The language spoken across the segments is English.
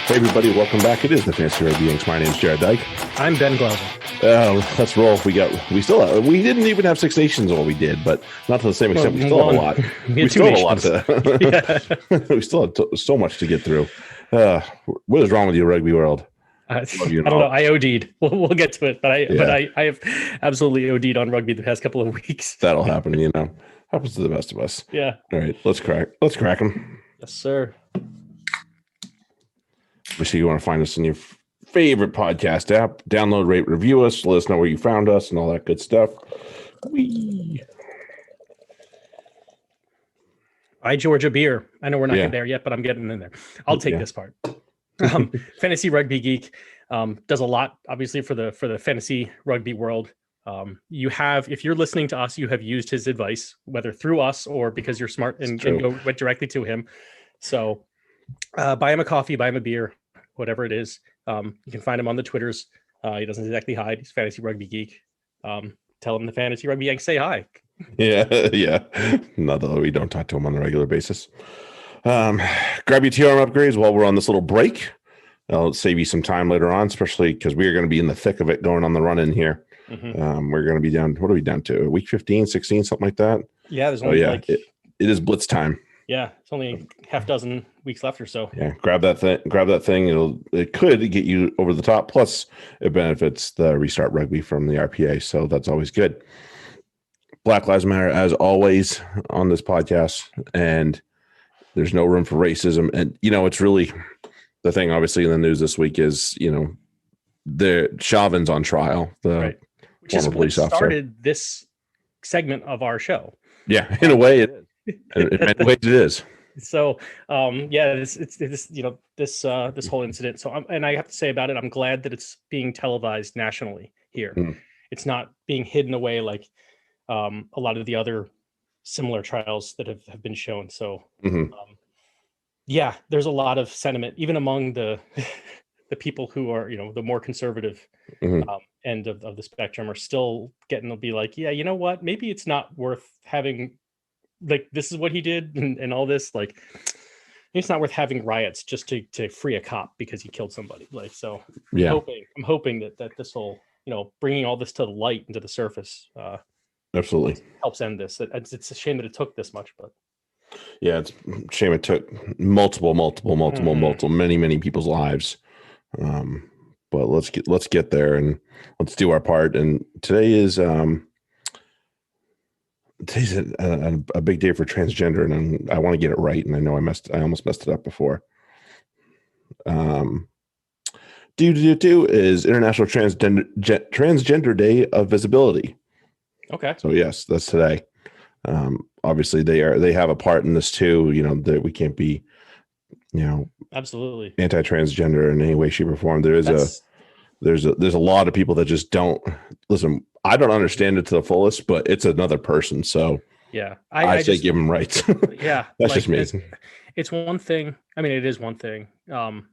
Hey everybody, welcome back. It is the Fantasy Rugby Yanks. My name's Jared Dyke. I'm Ben Glauser. Let's roll. We didn't even have Six Nations, or we did, but not to the same extent. We still have a lot. We still have a lot to. We still have so much to get through. What is wrong with you, rugby world? I don't know. I OD'd. We'll get to it, but I have absolutely OD'd on rugby the past couple of weeks. That'll happen, Happens to the best of us. Yeah. All right, let's crack them. Yes, sir. Make sure you want to find us in your favorite podcast app. Download, rate, review us. Let us know where you found us and all that good stuff. Buy Georgia beer. I know we're not there yet, but I'm getting in there. I'll take this part. Fantasy Rugby Geek does a lot, obviously, for the fantasy rugby world. If you're listening to us, you have used his advice, whether through us or because you're smart and went directly to him. So buy him a coffee, buy him a beer, whatever it is. You can find him on the Twitters. He doesn't exactly hide. He's Fantasy Rugby Geek. Tell him the Fantasy Rugby Yanks say hi. Yeah. Not that we don't talk to him on a regular basis. Grab your TRM upgrades while we're on this little break. I'll save you some time later on, especially because we're going to be in the thick of it going on the run-in here. Mm-hmm. We're going to be down. What are we down to? Week 15, 16, something like that? Yeah, there's only it is blitz time. Yeah, it's only half dozen weeks left or so. Yeah, grab that thing. It could get you over the top. Plus, it benefits the Restart Rugby from the RPA, so that's always good. Black Lives Matter, as always, on this podcast, and there's no room for racism. And it's really the thing. Obviously, in the news this week is the Chauvin's on trial. Which is what started this segment of our show. Yeah, in a way it is. In many ways it is. So, this whole incident. So, and I have to say about it, I'm glad that it's being televised nationally here. It's not being hidden away like a lot of the other similar trials that have been shown. So, there's a lot of sentiment, even among the people who are, the more conservative end of the spectrum are still getting to be like, yeah, you know what? Maybe it's not worth having. Like, this is what he did and all this, like, it's not worth having riots just to free a cop because he killed somebody. Like, so I'm hoping that this whole, bringing all this to the light and to the surface absolutely helps end this. It's a shame that it took this much, but yeah, it's a shame it took multiple, many people's lives. But let's get there and let's do our part. And today's a big day for transgender, and I want to get it right. And I know I almost messed it up before. Do is International Transgender Day of Visibility. Okay. So yes, that's today. Obviously they have a part in this too. That we can't be, absolutely anti-transgender in any way, shape, or form. There's a lot of people that just don't listen. I don't understand it to the fullest, but it's another person. So yeah, I say give them rights. Yeah, that's just me. It's one thing. I mean, it is one thing. Not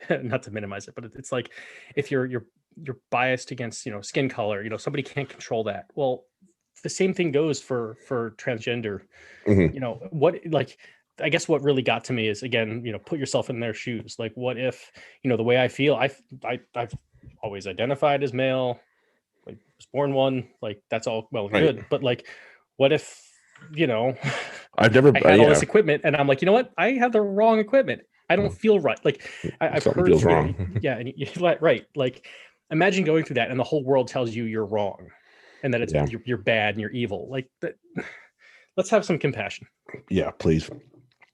to minimize it, but it's like if you're biased against skin color, somebody can't control that. Well, the same thing goes for transgender. I guess what really got to me is, again, put yourself in their shoes. Like, what if, the way I feel, I've always identified as male, like was born one, like that's all well and good. But like, what if, I had all this equipment and I'm like, you know what? I have the wrong equipment. I don't feel right. Like I've heard feels wrong. Yeah. And you're right. Like, imagine going through that and the whole world tells you you're wrong and that it's you're bad and you're evil. Like that. Let's have some compassion. Yeah, please.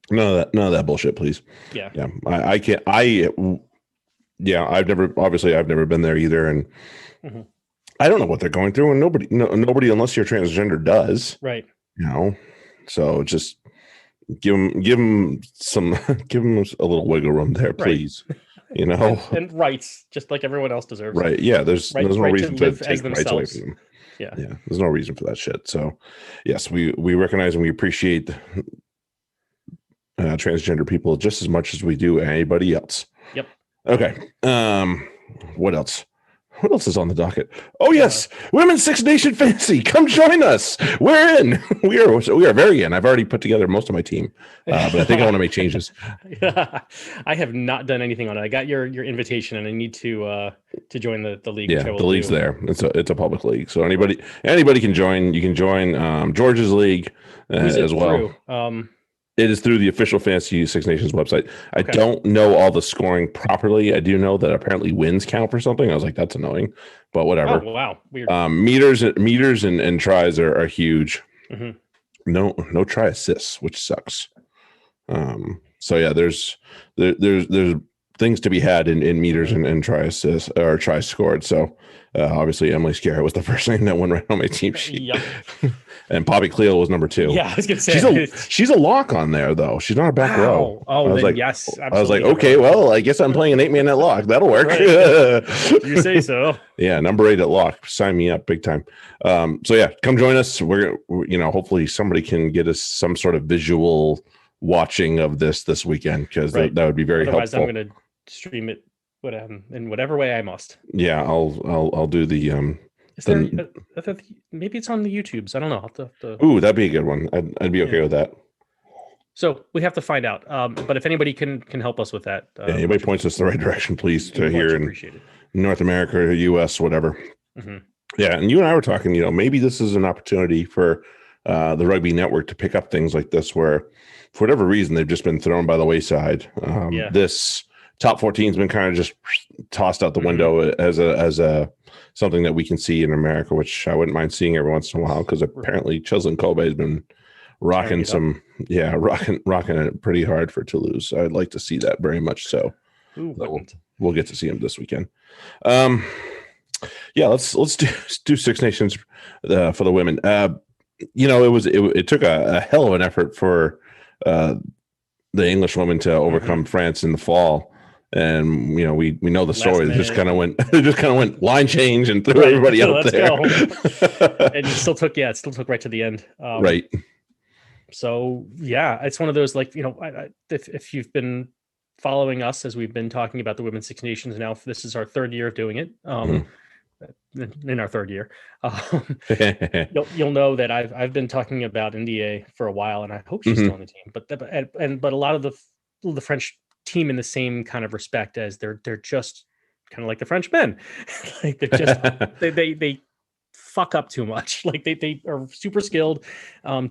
None of that bullshit, please. Yeah. I can't. I've never been there either, and I don't know what they're going through, and nobody, unless you're transgender, does. Right. So just give them a little wiggle room there, please. Right. and rights, just like everyone else deserves. Right. Yeah. There's no reason to take rights away from them. Yeah. There's no reason for that shit. So yes, we recognize and we appreciate transgender people just as much as we do anybody else. Yep. Okay. What else? What else is on the docket? Oh yes, Women's Six Nation Fantasy. Come join us. We're in. We are very in. I've already put together most of my team, but I think I want to make changes. I have not done anything on it. I got your invitation, and I need to join the league. Yeah, the league's there. It's a public league, so anybody can join. You can join George's league as well. It is through the official Fantasy Six Nations website. I don't know all the scoring properly. I do know that apparently wins count for something. I was like, that's annoying, but whatever. Oh, wow. Weird. Meters and tries are huge. Mm-hmm. No try assists, which sucks. So yeah, there's things to be had in meters and try assists or try scored. So obviously Emily Scarrett was the first name that went right on my team sheet. Yep. And Poppy Cleo was number 2. Yeah, I was gonna say she's a lock on there though. She's not a back row. Oh, I was like, yes. Absolutely. I was like, okay, well, I guess I'm playing an 8-man at lock. That'll work. You say so. Yeah, number 8 at lock. Sign me up big time. So yeah, come join us. We're hopefully somebody can get us some sort of visual watching of this weekend, because that would be very Otherwise, helpful. I'm going to stream it in whatever way I must. Yeah, I'll do the Is there maybe it's on the YouTubes? I don't know. Ooh, that'd be a good one. I'd be okay with that. So we have to find out. But if anybody can help us with that, anybody points us the right direction, please. To here in North America or US, whatever. Mm-hmm. Yeah, and you and I were talking. Maybe this is an opportunity for the Rugby Network to pick up things like this, where for whatever reason they've just been thrown by the wayside. This top 14 has been kind of just tossed out the window as a something that we can see in America, which I wouldn't mind seeing every once in a while, because apparently Chislin Kobe has been rocking rocking it pretty hard for Toulouse. I'd like to see that very much so. We'll get to see him this weekend. Let's do Six Nations for the women. It took a hell of an effort for the English women to overcome France in the fall, and we know the story. It just kind of went line change and threw everybody out there. And it still took right to the end. Right. So yeah, it's one of those, like, if you've been following us as we've been talking about the Women's Six Nations now, this is our 3rd year of doing it. In our 3rd year, you'll know that I've been talking about India for a while, and I hope she's still on the team. But a lot of the French team in the same kind of respect, as they're just kind of like the French men. Like they're just they fuck up too much. Like they are super skilled,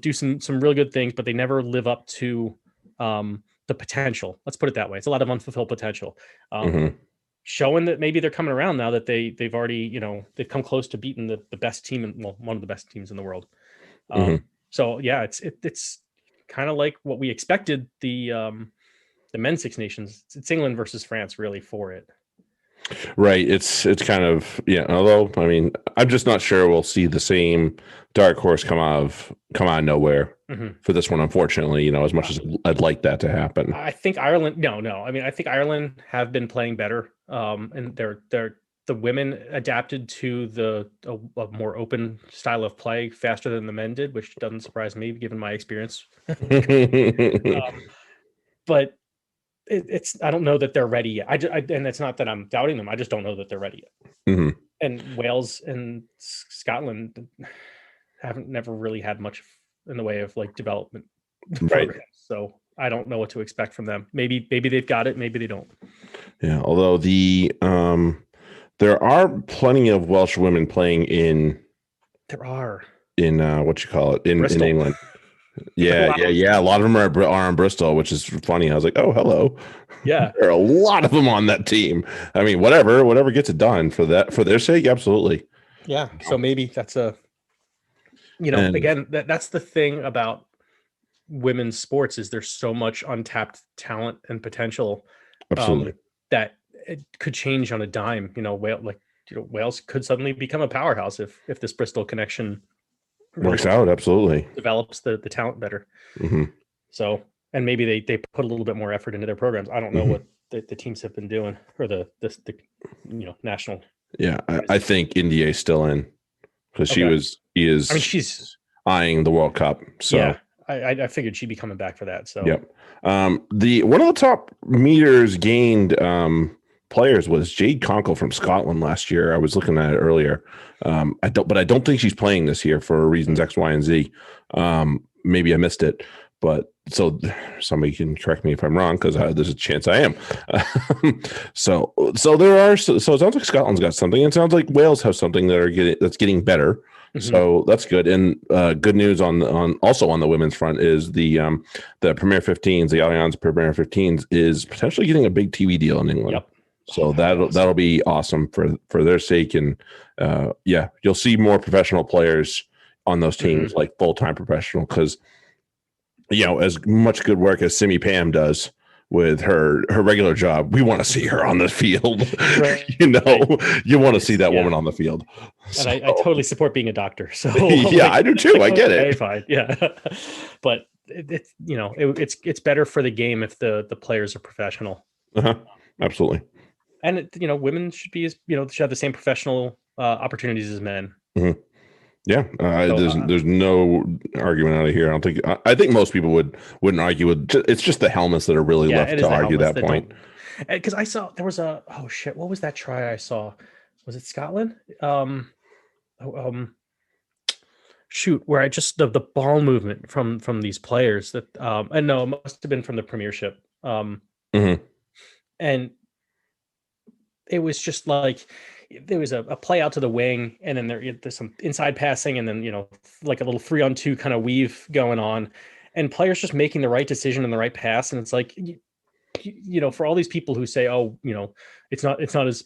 do some really good things, but they never live up to the potential. Let's put it that way. It's a lot of unfulfilled potential. Showing that maybe they're coming around now that they've already, they've come close to beating the best team, one of the best teams in the world. So yeah, it's kind of like what we expected. The men's Six Nations, it's England versus France really for it. Right. It's kind of, although, I mean, I'm just not sure we'll see the same dark horse come out of nowhere for this one, unfortunately, as much as I'd like that to happen. I think Ireland, I think Ireland have been playing better. And the women adapted to a more open style of play faster than the men did, which doesn't surprise me given my experience. But I don't know that they're ready yet. And it's not that I'm doubting them. I just don't know that they're ready yet. And Wales and Scotland never really had much in the way of like development. Right. Programs. So I don't know what to expect from them. Maybe they've got it. Maybe they don't. Yeah. Although there are plenty of Welsh women playing in what you call it in England. Yeah. A lot of them are in Bristol, which is funny. I was like, oh, hello. Yeah. There are a lot of them on that team. I mean, whatever gets it done for their sake. Absolutely. Yeah. So maybe that's again, that's the thing about women's sports, is there's so much untapped talent and potential. Absolutely. That it could change on a dime. Wales could suddenly become a powerhouse if this Bristol connection works out. Absolutely develops the talent better. So, and maybe they put a little bit more effort into their programs. I don't know what the teams have been doing, or the national. Yeah, I think India is still in, because she is. I mean, she's eyeing the World Cup. So yeah, I figured she'd be coming back for that. So yep. The one of the top meters gained players was Jade Conkle from Scotland last year. I was looking at it earlier. I don't think she's playing this year for reasons X, Y, and Z. Maybe I missed it, but so somebody can correct me if I'm wrong, because there's a chance I am. So it sounds like Scotland's got something. It sounds like Wales have something that's getting better. So that's good. And good news on the women's front is the Premier 15s, the Allianz Premier 15s is potentially getting a big TV deal in England. Yep. So that'll be awesome for their sake. And you'll see more professional players on those teams, like full-time professional, because as much good work as Simi Pam does with her regular job, we want to see her on the field. Right. You want to see that woman on the field. And I totally support being a doctor. So I do too. I get it. Fine. Yeah. But it's better for the game if the players are professional. Absolutely. And women should be should have the same professional opportunities as men. Yeah, there's no argument out of here. I think most people wouldn't argue with. It's just the helmets that are really left to argue that point. Because I saw there was what was that try I saw? Was it Scotland? Shoot, where I just the ball movement from these players that and no, it must have been from the Premiership. And it was just like there was a play out to the wing, and then there's some inside passing, and then like a little 3-on-2 kind of weave going on, and players just making the right decision and the right pass. And it's like for all these people who say, oh, it's not as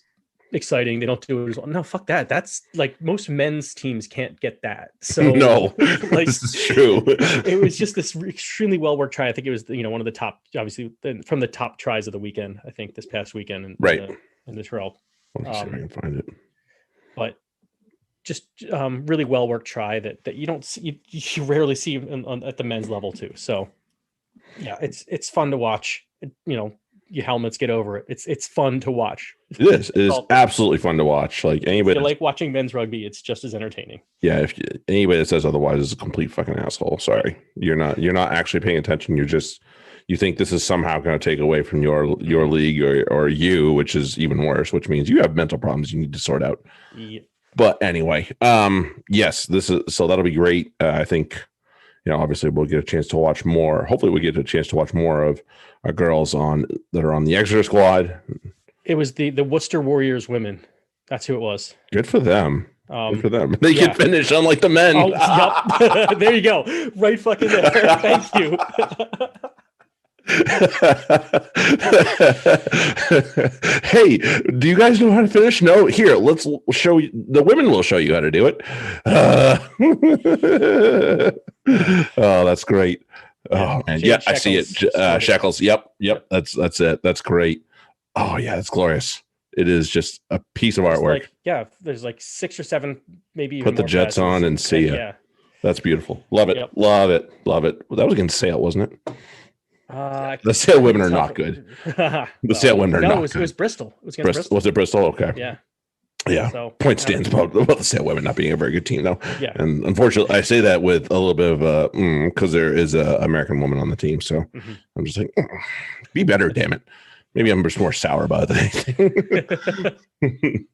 exciting, they don't do it as well. No, fuck that. That's like most men's teams can't get that. So no, like this is true. It was just this extremely well worked try. I think it was one of the top, obviously from the top tries of the weekend. I think this past weekend in the trail. Let me see if I can find it. But just really well worked try that you don't see, you rarely see at the men's level too. So yeah, it's fun to watch. Your helmets get over it. It's fun to watch. It is absolutely fun to watch. Like anybody, if you like watching men's rugby, it's just as entertaining. Yeah, if anybody that says otherwise is a complete fucking asshole. Sorry, you're not actually paying attention. You think this is somehow going to take away from your league or you, which is even worse, which means you have mental problems you need to sort out. Yeah. But anyway, yes, that'll be great. I think, obviously we'll get a chance to watch more. Hopefully we get a chance to watch more of our girls that are on the Exeter squad. It was the Worcester Warriors women. That's who it was. Good for them. Good for them. They can finish unlike the men. Oh, yep. There you go. Right fucking there. Thank you. Hey, do you guys know how to finish? No, here, let's show you. The women will show you how to do it. Oh, that's great. Oh man, yeah, I see it. Shekels. Yep. That's it. That's great. Oh yeah, that's glorious. It is just a piece of artwork. There's like 6 or 7, maybe even put the more jets on and see it. Yeah, that's beautiful. Love it. Yep. Love it. Well, that was against Sale, wasn't it? The Sale women are not good. The Sale women are not good. It was Bristol. It was against Bristol. Was it Bristol? Okay. Yeah. So, point stands about the Sale women not being a very good team, though. Yeah. And unfortunately, I say that with a little bit of because there is an American woman on the team. So I'm just like, be better, damn it. Maybe I'm just more sour about it than anything.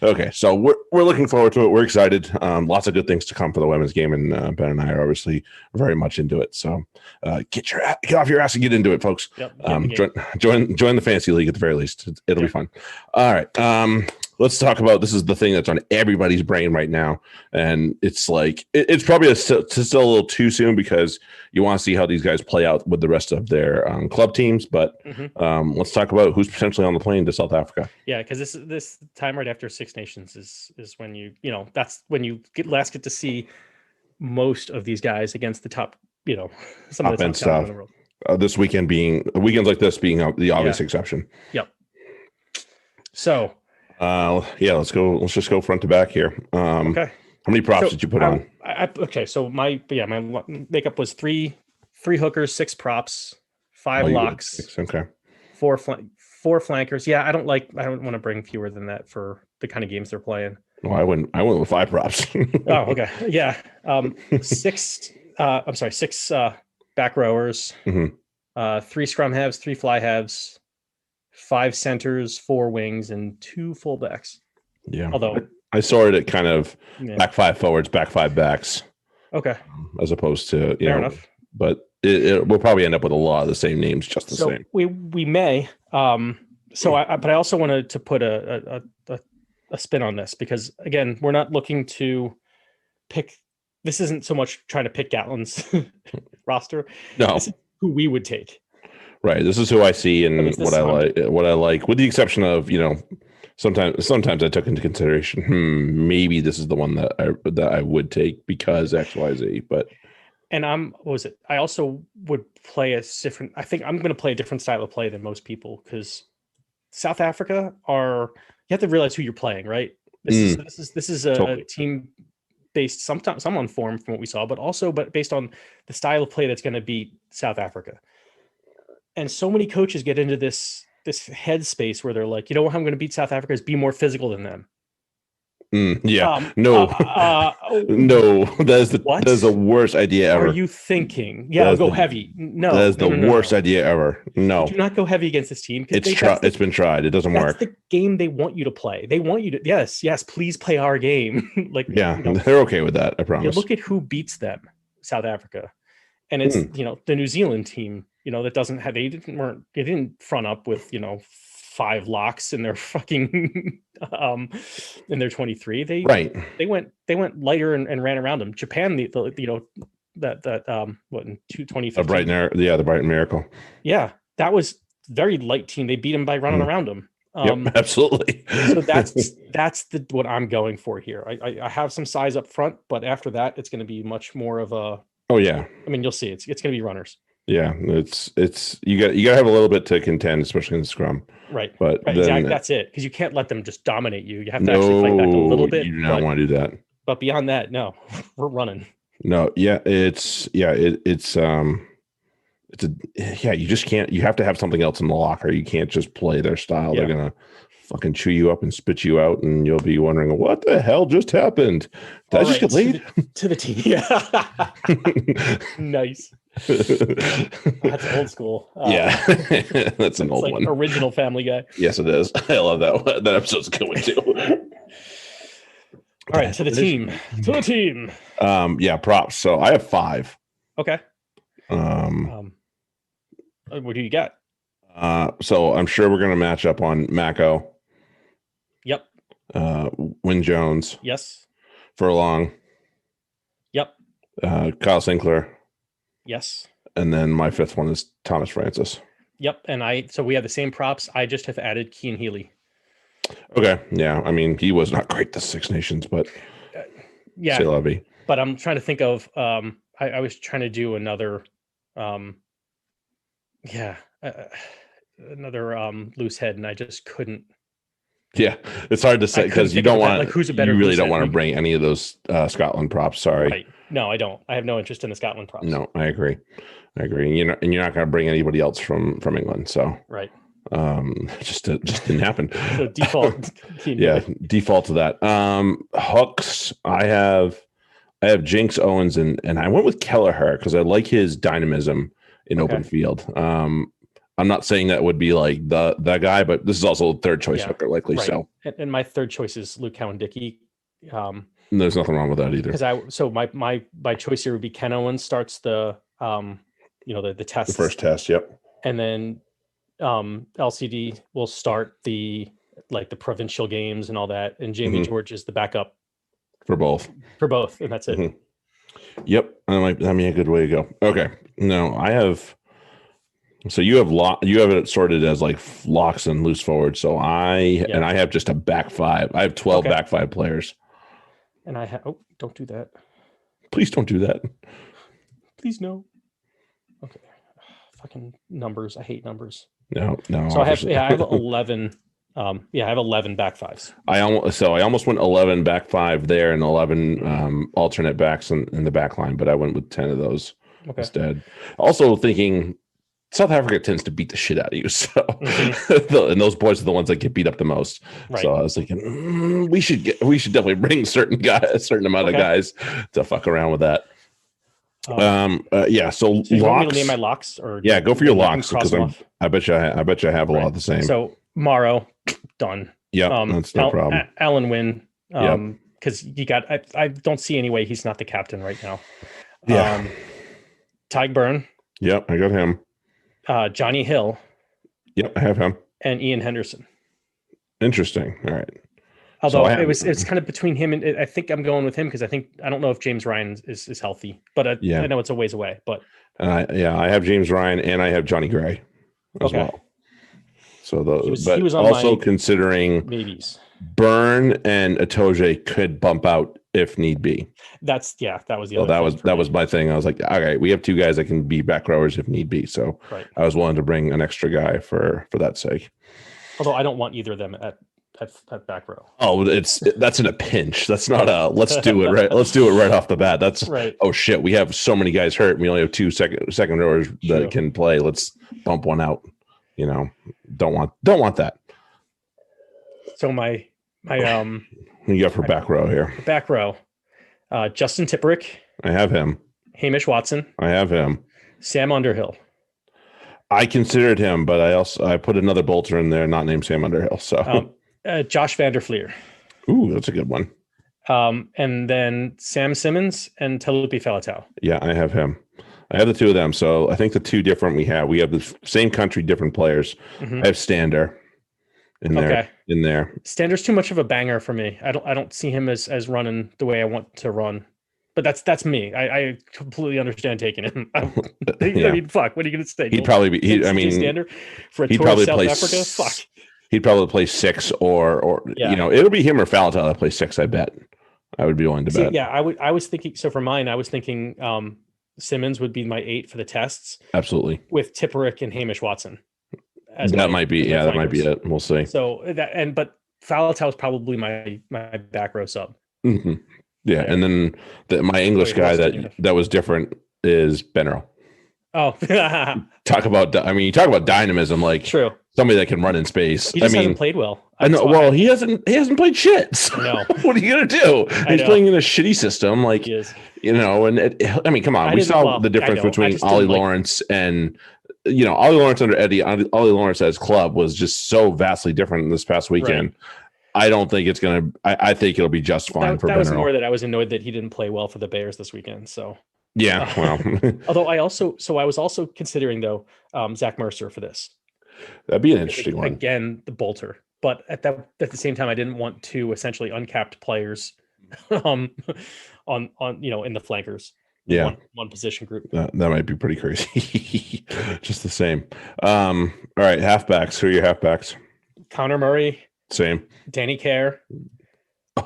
Okay, so we're looking forward to it. We're excited. Lots of good things to come for the women's game, and Ben and I are obviously very much into it. So get off your ass and get into it, folks. Yep, join the fantasy league at the very least. It'll be fun. All right. Let's talk about, this is the thing that's on everybody's brain right now. And it's like, it's probably still a little too soon because you want to see how these guys play out with the rest of their club teams. But let's talk about who's potentially on the plane to South Africa. Yeah, because this time right after Six Nations is when that's when you get to see most of these guys against the top, some of the top stuff in the world. This weekend weekends like this being the obvious exception. Yep. So let's go. Let's just go front to back here. Okay. How many props did you put on? So my makeup was three hookers, 6 props, 5 locks. Okay. 4 flankers. Yeah, I don't want to bring fewer than that for the kind of games they're playing. Well, I went with 5 props. Oh, okay. Yeah. 6 back rowers, 3 scrum halves, 3 fly halves, 5 centers, 4 wings, and 2 fullbacks. Yeah. Although I saw it at kind of back 5 forwards, back 5 backs. Okay. As opposed to, fair enough. But it will probably end up with a lot of the same names, just the same. We may. But I also wanted to put a spin on this because, again, we're not looking to pick. This isn't so much trying to pick Gatlin's roster. No, this is who we would take. Right. This is who I see and what I like, with the exception of, sometimes I took into consideration, maybe this is the one that I would take because X, Y, Z. But I also would play I think I'm going to play a different style of play than most people because South Africa you have to realize who you're playing, right? This is a totally. Team based some on form from what we saw, but based on the style of play that's going to beat South Africa. And so many coaches get into this headspace where they're like, what I'm going to beat South Africa is be more physical than them. No, no, that is the worst idea ever. Are you thinking? Yeah, go heavy. No, that is the worst idea ever. No, do not go heavy against this team. It's been tried. It doesn't work. That's the game they want you to play. They want you to yes, please play our game. They're okay with that. I promise. Look at who beats them, South Africa, and it's the New Zealand team. That doesn't have they didn't front up with 5 locks in their fucking in their 23. They went lighter and ran around them. Japan, what in 2015? The Brighton Miracle. Yeah, that was very light team. They beat them by running around them. Yep, absolutely. So that's what I'm going for here. I have some size up front, but after that, it's going to be much more of a. Oh yeah. I mean, you'll see. It's going to be runners. Yeah, it's you got to have a little bit to contend, especially in the scrum. Right. But exactly, that's it. Because you can't let them just dominate you. You have to actually fight back a little bit. You do not want to do that. But beyond that, no, we're running. No, yeah, you just can't. You have to have something else in the locker. You can't just play their style. Yeah. They're gonna fucking chew you up and spit you out, and you'll be wondering what the hell just happened. Did I just get laid to the team? Yeah, nice. That's old school. Yeah, that's an old one. Original Family Guy. Yes, it is. I love that one. That episode's a good one too. All right, to the team. Yeah, props. So I have 5. Okay. What do you got? So I'm sure we're gonna match up on Mako. Yep. Wyn Jones. Yes. Furlong. Yep. Kyle Sinclair. Yes. And then my 5th one is Thomas Francis. Yep. And so we have the same props. I just have added Cian Healy. Okay. Yeah. I mean, he was not great this Six Nations, but yeah. Lovey. But I'm trying to think of I was trying to do another another loose head, and I just couldn't. Yeah, it's hard to say because you don't want who's a better. You really don't want to bring any of those Scotland props. Sorry. Right. No, I don't. I have no interest in the Scotland props. No, I agree. And you're not going to bring anybody else from England. So right. Just didn't happen. So default. Default to that. Hooks. I have Jinx, Owens, and I went with Kelleher because I like his dynamism in open field. I'm not saying that would be like the guy, but this is also a 3rd choice hooker, likely. Right. So, and my 3rd choice is Luke Cowan-Dickie. There's nothing wrong with that either. Because my choice here would be Ken Owens starts the test, the first test, yep, and then LCD will start the provincial games and all that, and Jamie George is the backup for both, and that's it. Yep, that might be a good way to go. Okay, no, I have. So you have it sorted as like locks and loose forward. So I have just a back 5. I have 12 back 5 players. And I have don't do that. Please don't do that. Please no. Okay. Fucking numbers. I hate numbers. No. So I have 11. I have 11 back 5s. I almost went 11 back 5 there and 11 alternate backs in the back line, but I went with 10 of those instead. Also thinking South Africa tends to beat the shit out of you, so and those boys are the ones that get beat up the most. Right. So I was thinking we should definitely bring a certain amount of guys to fuck around with that. Yeah. So you want me to locks. name my locks, or Yeah, go for your maybe you can locks cross because them off? I bet you I have a lot of the same. So Morrow, done. Yep, that's no problem. Alan Wynn, Yep. because you got. I don't see any way he's not the captain right now. Yeah. Tyg Byrne, Yep, I got him. Johnny Hill, Yep, I have him. and Ian Henderson. Interesting. All right. Although it's kind of between him and I think I'm going with him because I don't know if James Ryan is healthy, but I know it's a ways away. But I have James Ryan and I have Johnny Gray as well. So he was also considering maybes. Byrne and Itoje could bump out if need be. That was the other. That was my thing. I was like, all right, we have two guys that can be back rowers if need be. So I was willing to bring an extra guy for that sake. Although I don't want either of them at back row. Oh, that's in a pinch. That's not a let's do it right. Let's do it right off the bat. That's right. Oh shit, we have so many guys hurt. We only have two second rowers that can play. Let's bump one out. You know, don't want that. So my you got for back row here. Back row, Justin Tipperick. I have him. Hamish Watson. I have him. Sam Underhill. I considered him, but I put another bolter in there, not named Sam Underhill. So Josh Vanderfleer. Ooh, that's a good one. And then Sam Simmons and Talupi Falatau. Yeah, I have him. I have the two of them. So I think the two different we have the same country, different players. Mm-hmm. I have Stander in there. Stander's too much of a banger for me. I don't see him as running the way I want to run. But that's me. I completely understand taking him. I mean, fuck. What are you going to say? He'd probably be. Stander for a tour of South Africa. Fuck. He'd probably play 6 or it'll be him or Falatau that plays 6. I bet. I would be willing to bet. Yeah, I was thinking. So for mine, I was thinking Simmons would be my 8 for the tests. Absolutely. With Tipperick and Hamish Watson. That might be it. We'll see. So but Falatau is probably my back row sub. Mm-hmm. Yeah, and then my English guy that was different is Benro. Oh, talk about dynamism, like true. Somebody that can run in space. He just hasn't played well. I know. Well, he hasn't played shit. So no. What are you gonna do? He's playing in a shitty system, like he is. And come on, we saw the difference between Ollie Lawrence and Ollie Lawrence under Eddie. Ollie Lawrence as club was just so vastly different this past weekend. Right. I don't think it's gonna. I think it'll be just fine for Benro. That was more that I was annoyed that he didn't play well for the Bears this weekend. So yeah, well. Although I was also considering though Zach Mercer for this. That'd be an interesting one. Again, the bolter, but at the same time, I didn't want to essentially uncapped players, on in the flankers. Yeah, one position group. That might be pretty crazy. Just the same. All right, halfbacks. Who are your halfbacks? Connor Murray. Same. Danny Kerr.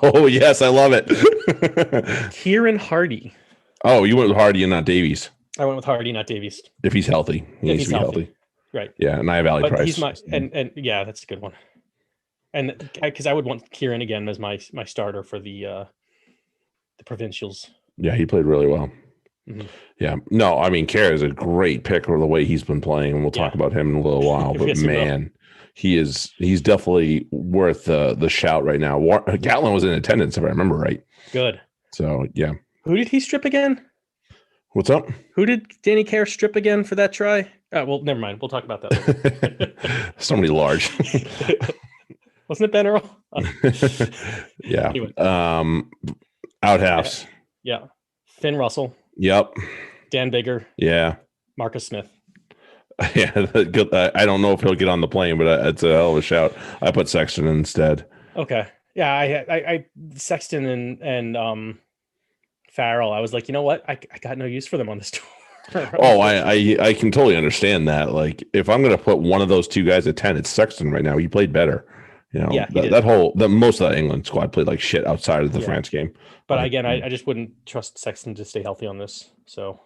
Oh yes, I love it. Kieran Hardy. Oh, you went with Hardy and not Davies. I went with Hardy, not Davies. If he's healthy, he needs to be healthy. Right. Yeah, and I have Ali Price. He's and yeah, that's a good one. And because I would want Kieran again as my starter for the provincials. Yeah, he played really well. Mm-hmm. Yeah. No, I mean, Kerr is a great pick for the way he's been playing, and we'll talk about him in a little while. But man, he's definitely worth the shout right now. Gatlin was in attendance, if I remember right. Good. So yeah. Who did he strip again? What's up? Who did Danny Kerr strip again for that try? Well, never mind. We'll talk about that later. Somebody large. Wasn't it Ben Earl? Yeah. Anyway. Out halves. Yeah. Finn Russell. Yep. Dan Bigger. Yeah. Marcus Smith. Yeah. I don't know if he'll get on the plane, but it's a hell of a shout. I put Sexton instead. Okay. Yeah. I Sexton and Farrell. I was like, you know what? I got no use for them on this tour. Oh, I can totally understand that. Like, if I'm going to put one of those two guys at 10, it's Sexton right now. He played better. Yeah, most of that England squad played like shit outside of the France game. But again, I just wouldn't trust Sexton to stay healthy on this. So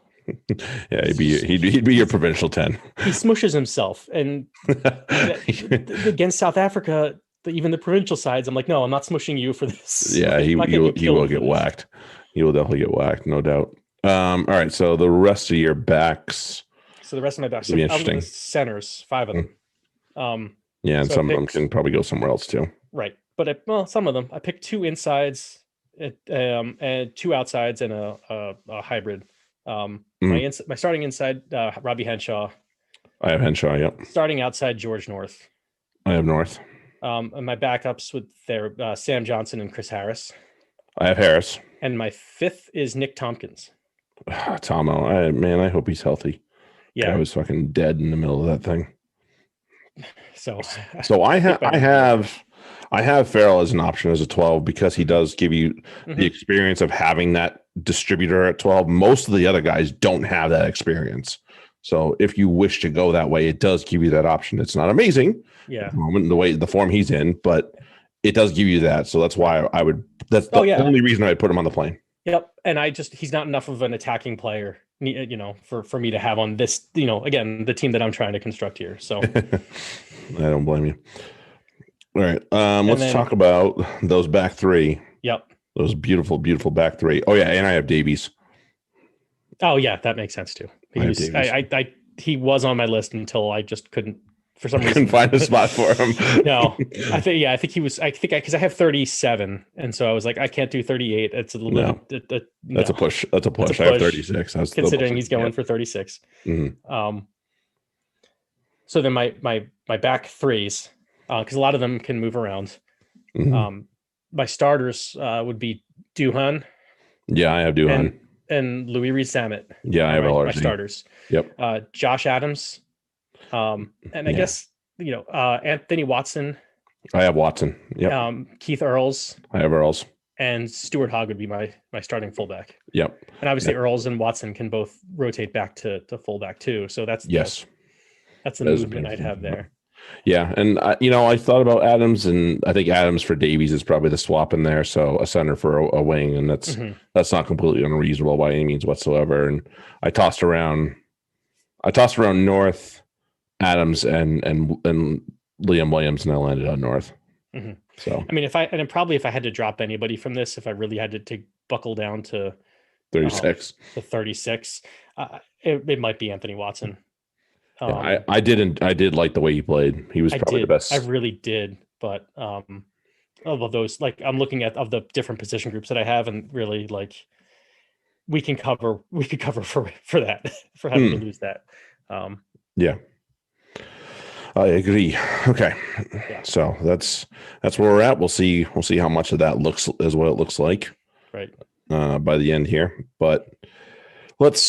yeah, he'd be your provincial 10. He smushes himself, and against South Africa, even the provincial sides, I'm like, no, I'm not smushing you for this. Yeah, he will get whacked. He will definitely get whacked, no doubt. All right, so the rest of your backs. So the rest of my backs will be interesting. Centers, 5 of them. Yeah, and some of them can probably go somewhere else too. Right, but some of them. I picked 2 insides, and 2 outsides, and a hybrid. My starting inside, Robbie Henshaw. I have Henshaw. Yep. Starting outside, George North. I have North. And my backups with their Sam Johnson and Chris Harris. I have Harris. And my fifth is Nick Tompkins. Tomo, I hope he's healthy. Yeah, I was fucking dead in the middle of that thing. So I have Farrell as an option as a 12 because he does give you the experience of having that distributor at 12. Most of the other guys don't have that experience. So if you wish to go that way, it does give you that option. It's not amazing at the moment, the form he's in, but it does give you that. So that's why that's the only reason I'd put him on the plane. Yep. And he's not enough of an attacking player, for me to have on this, again, the team that I'm trying to construct here. So I don't blame you. All right. Let's talk about those back three. Yep. Those beautiful, beautiful back three. Oh yeah. And I have Davies. Oh yeah. That makes sense too. He was on my list until I just couldn't, for some reason, couldn't find a spot for him. No, I think he was, because I have 37. And so I was like, I can't do 38. It's a little bit. That's a push. That's a push. I have 36. Considering he's going for 36. Mm-hmm. So then my back threes, because a lot of them can move around. Mm-hmm. My starters would be Duhan. Yeah, I have Duhan. And Louis Rees-Zammit. Yeah, I have my starters. Yep. Josh Adams. And I guess, Anthony Watson. I have Watson. Yep. Keith Earls. I have Earls. And Stuart Hogg would be my starting fullback. Yep. And obviously Earls and Watson can both rotate back to fullback too. So that's the movement I'd have there. Yeah, and I thought about Adams, and I think Adams for Davies is probably the swap in there. So a center for a wing, and that's not completely unreasonable by any means whatsoever. And I tossed around North, Adams, and Liam Williams, and I landed on North. Mm-hmm. So I mean, if I had to drop anybody from this, if I really had to buckle down to 36, it might be Anthony Watson. I did like the way he played. He was probably the best. I really did, but of those, like, I'm looking at of the different position groups that I have, and really, like, we could cover for that, for having to lose that. Yeah, I agree. Okay, so that's where we're at. We'll see how much of that looks as what it looks like, right, by the end here. But let's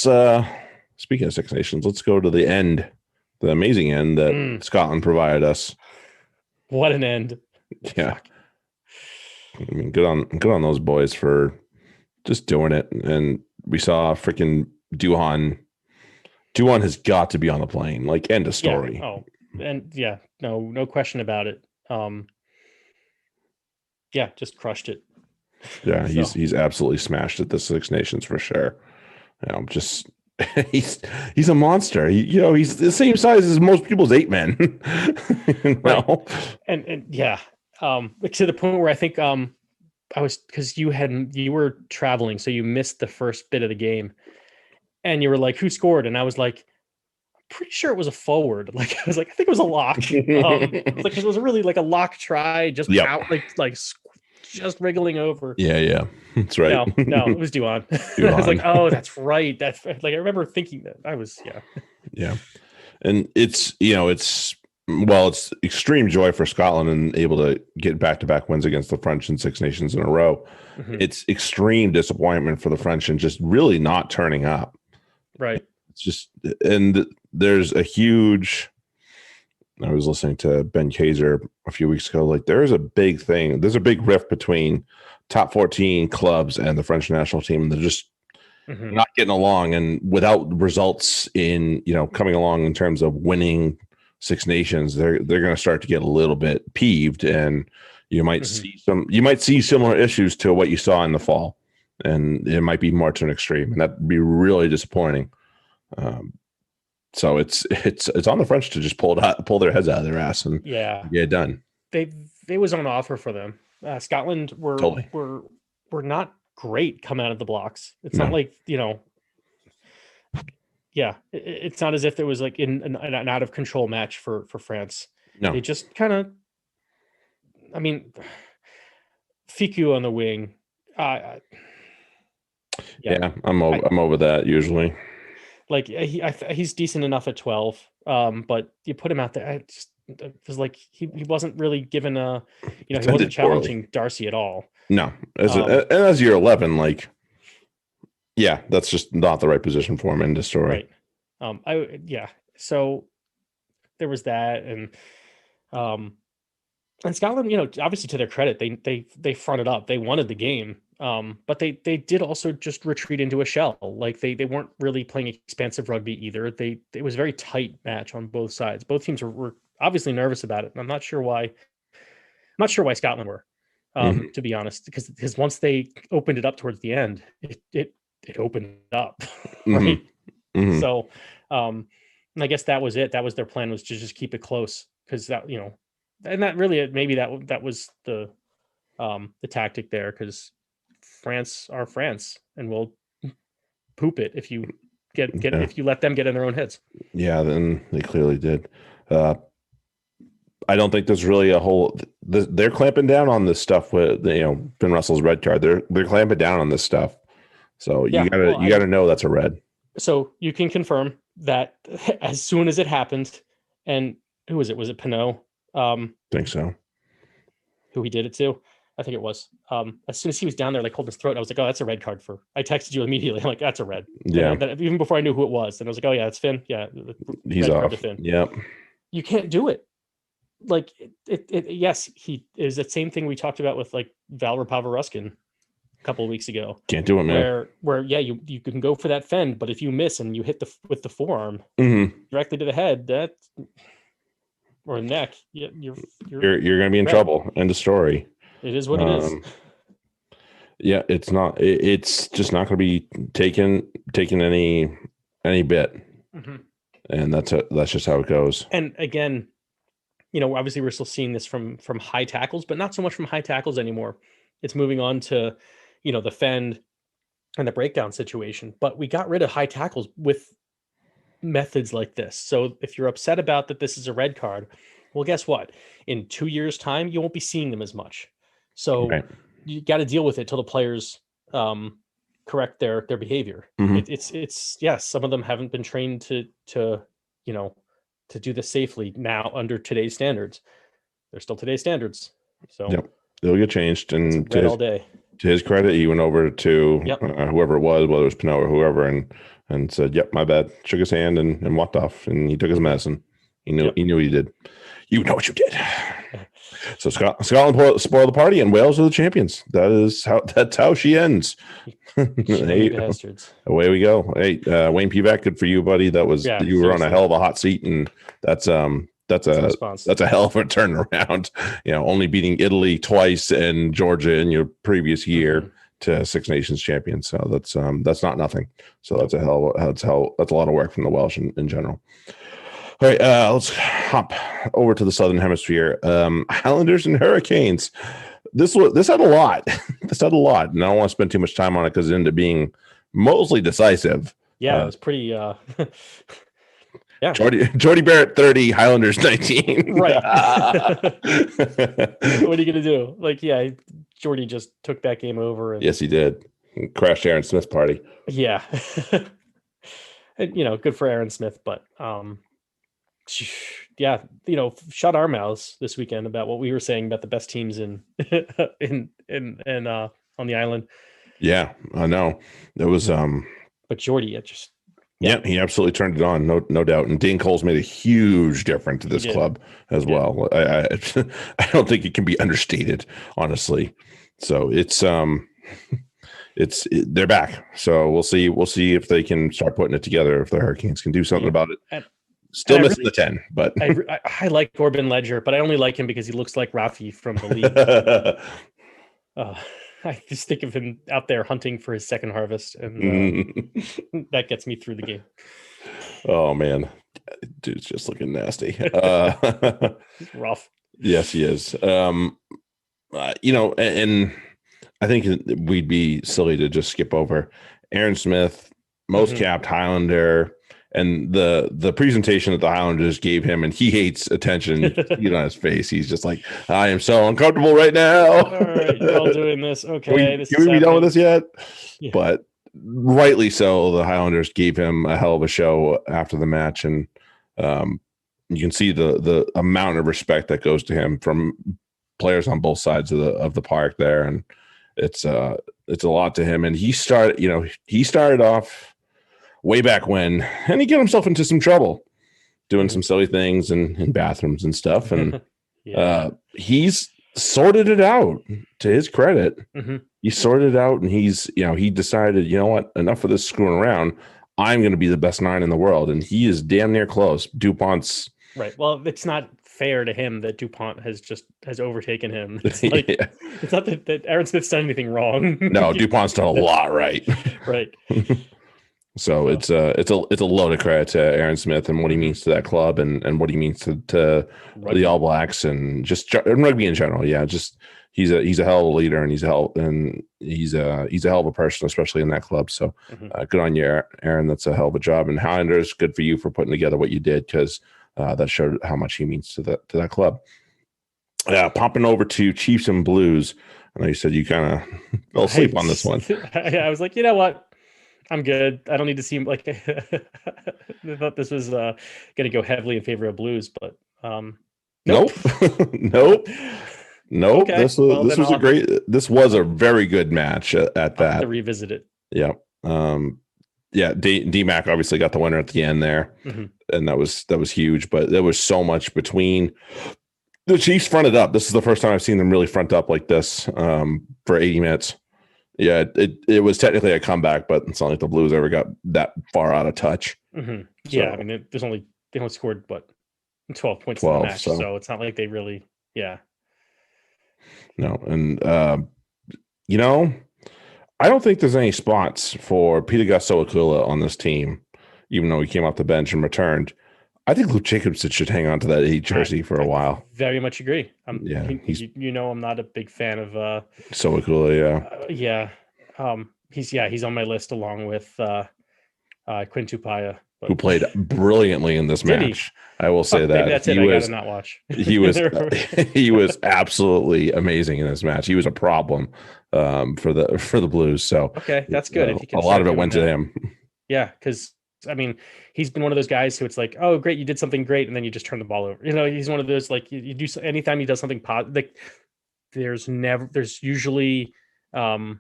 speaking of Six Nations, let's go to the end. The amazing end that Scotland provided us. What an end. Yeah. I mean, good on those boys for just doing it. And we saw freaking Duhan. Duhan has got to be on the plane. Like, end of story. Yeah. Oh, and no question about it. Just crushed it. Yeah, he's absolutely smashed at the Six Nations for sure. Just he's a monster. He's the same size as most people's 8 men. And to the point where I think I was, because you were traveling, so you missed the first bit of the game, and you were like, "Who scored?" And I was like, "I'm pretty sure it was a forward." Like, I was like, "I think it was a lock." It was really like a lock try, just out, like just wriggling over. Yeah, that's right. No, it was Duhan. I was like, oh, that's right. That's like, I remember thinking that. I was, yeah. And it's extreme joy for Scotland and able to get back-to-back wins against the French in Six Nations in a row. Mm-hmm. It's extreme disappointment for the French and just really not turning up. Right. It's just, and there's a huge. I was listening to Ben Kaiser a few weeks ago. Like, there's a big rift between top 14 clubs and the French national team. They're just not getting along, and without results in, coming along in terms of winning Six Nations, they're going to start to get a little bit peeved, and you might see similar issues to what you saw in the fall, and it might be more to an extreme, and that'd be really disappointing. So it's on the French to just pull their heads out of their ass and get it done. They was on offer for them. Scotland were not great coming out of the blocks. It's not like, it's not as if it was like in an out of control match for France. No, they just kind of, I mean, Fiku on the wing. Yeah, I'm over that usually. Like he's decent enough at 12, but you put him out there. It was like he wasn't really given a, he wasn't challenging Darcy at all. No, as year 11, like, yeah, that's just not the right position for him in the story. Right. So there was that, and Scotland, obviously to their credit, they fronted up. They wanted the game. But they did also just retreat into a shell. Like they weren't really playing expansive rugby either. It was a very tight match on both sides. Both teams were obviously nervous about it. And I'm not sure why Scotland were, to be honest, because once they opened it up towards the end, it opened up, right? Mm-hmm. So, and I guess that was it. That was their plan, was to just keep it close, because that, and that really, maybe that was the tactic there, because France are France, and will poop it if you if you let them get in their own heads. Yeah, then they clearly did. I don't think there's really a whole. They're clamping down on this stuff with Finn Russell's red card. They're clamping down on this stuff. So you gotta know that's a red. So you can confirm that as soon as it happened, and who was it? Was it Pinot? Think so. Who he did it to? I think it was. As soon as he was down there, like holding his throat, I was like, "Oh, that's a red card for." I texted you immediately. I'm like, "That's a red." Yeah. Even before I knew who it was, and I was like, "Oh yeah, it's Finn. Yeah, he's off." Yep. You can't do it. Like yes, he is the same thing we talked about with like Valor Pavaruskin a couple of weeks ago. Can't do it, man. Where you can go for that fend, but if you miss and you hit with the forearm directly to the head, or neck, you're gonna be in trouble. End of story. It is what it is. Yeah, it's not. It's just not going to be taken any bit, and that's just how it goes. And again, obviously we're still seeing this from high tackles, but not so much from high tackles anymore. It's moving on to, the fend and the breakdown situation. But we got rid of high tackles with methods like this. So if you're upset about that, this is a red card. Well, guess what? In 2 years' time, you won't be seeing them as much. So you got to deal with it till the players correct their behavior. It's yes, some of them haven't been trained to do this safely now under today's standards. They're still today's standards. So they'll get changed. And all day. To his credit, he went over to whoever it was, whether it was Pinot or whoever, and said, "Yep, my bad." Shook his hand and walked off, and he took his medicine. He knew what he did. You know what you did. So Scotland spoiled the party, and Wales are the champions. That's how she ends. Hey, bastards. Away we go. Hey, Wayne Pivac, good for you, buddy. You were seriously on a hell of a hot seat, and that's a hell of a turnaround. Only beating Italy twice and Georgia in your previous year to Six Nations champions. So that's not nothing. So that's a lot of work from the Welsh in general. All right, let's hop over to the Southern Hemisphere. Highlanders and Hurricanes. This had a lot. This had a lot, and I don't want to spend too much time on it because it ended up being mostly decisive. Yeah, it was pretty. Yeah, Jordy Barrett 30, Highlanders 19. Right. What are you gonna do? Like, yeah, Jordy just took that game over. And, yes, he did. Crashed Aaron Smith's party. Yeah, and, good for Aaron Smith, but yeah, shut our mouths this weekend about what we were saying about the best teams in on the island. Yeah, I know. It was but Jordy, it just he absolutely turned it on, no doubt. And Dean Cole's made a huge difference to this club as well. I don't think it can be understated, honestly. So they're back. So we'll see if they can start putting it together, if the Hurricanes can do something about it. Still missing the 10, but I like Corbin Ledger, but I only like him because he looks like Rafi from the league. I just think of him out there hunting for his second harvest, and that gets me through the game. Oh man, dude's just looking nasty. Rough. Yes, he is. And I think we'd be silly to just skip over Aaron Smith, most capped Highlander. And the presentation that the Highlanders gave him, and he hates attention on his face. He's just like, I am so uncomfortable right now. All right, you're all doing this. Okay. Can we be done with this yet? Yeah. But rightly so. The Highlanders gave him a hell of a show after the match, and you can see the amount of respect that goes to him from players on both sides of the park there, and it's a lot to him. And he started off way back when, and he got himself into some trouble doing some silly things in bathrooms and stuff, and he's sorted it out. To his credit, he sorted it out, and he decided, you know what, enough of this screwing around. I'm going to be the best 9 in the world, and he is damn near close. DuPont's right. Well, it's not fair to him that DuPont has overtaken him. It's like it's not that Aaron Smith's done anything wrong. No, DuPont's done a lot right. Right. So it's a load of credit to Aaron Smith and what he means to that club and what he means to the All Blacks and just and rugby in general. Yeah, just he's a hell of a leader, and he's a hell of a person, especially in that club. So good on you, Aaron. That's a hell of a job. And Highlanders, good for you for putting together what you did, because that showed how much he means to that club. Popping over to Chiefs and Blues. I know you said you kind of fell asleep on this one. I was like, you know what? I'm good. I don't need to seem like I thought this was going to go heavily in favor of Blues, but nope. Nope. Okay. This was a very good match at that. I'll have to revisit it. Yeah. D-Mac obviously got the winner at the end there, and that was huge. But there was so much between. The Chiefs fronted up. This is the first time I've seen them really front up like this for 80 minutes. Yeah, it was technically a comeback, but it's not like the Blues ever got that far out of touch. Yeah, I mean, they only scored 12 points in the match, so it's not like they really, No, and I don't think there's any spots for Peter Gasoakula on this team, even though he came off the bench and returned. I think Luke Jacobson should hang on to that 8 jersey for a while. Very much agree. I'm not a big fan of Soakula. He's on my list along with Quinn Tupaya, who played brilliantly in this match. I will say that. That's it. I gotta not watch. He was absolutely amazing in this match. He was a problem for the Blues. So okay, that's good. If you can a lot of it went to him. Yeah, because I mean, he's been one of those guys who it's like, oh, great, you did something great, and then you just turn the ball over. He's one of those, like, you do anytime he does something positive. Like, there's usually a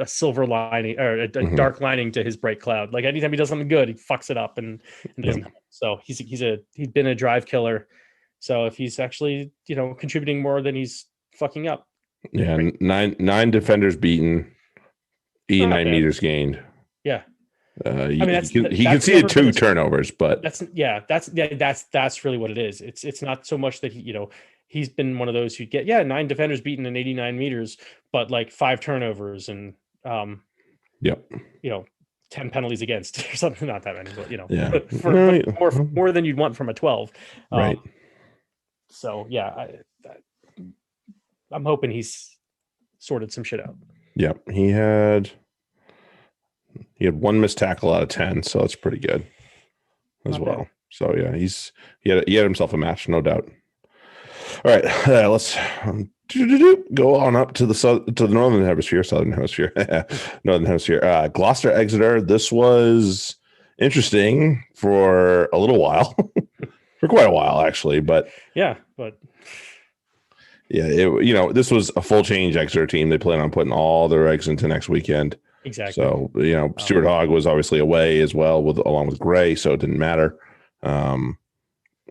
silver lining or a dark lining to his bright cloud. Like, anytime he does something good, he fucks it up and doesn't. So he's been a drive killer. So if he's actually contributing more than he's fucking up. Yeah, nine defenders beaten, 89 meters gained. Yeah. He can see 2 turnovers, but that's really what it is. It's not so much that he's been one of those who get 9 defenders beaten in 89 meters, but like 5 turnovers and 10 penalties against or something. Not that many, but more than you'd want from a 12. Right. So I'm hoping he's sorted some shit out. Yeah, he had 1 missed tackle out of 10, so that's pretty good as well. Bad. So yeah, he had himself a match, no doubt. All right, let's go on up to the northern hemisphere, northern hemisphere. Gloucester Exeter. This was interesting for a little while, for quite a while actually, but this was a full change Exeter team. They plan on putting all their eggs into next weekend. Exactly. So Stuart Hogg was obviously away as well along with Gray, so it didn't matter.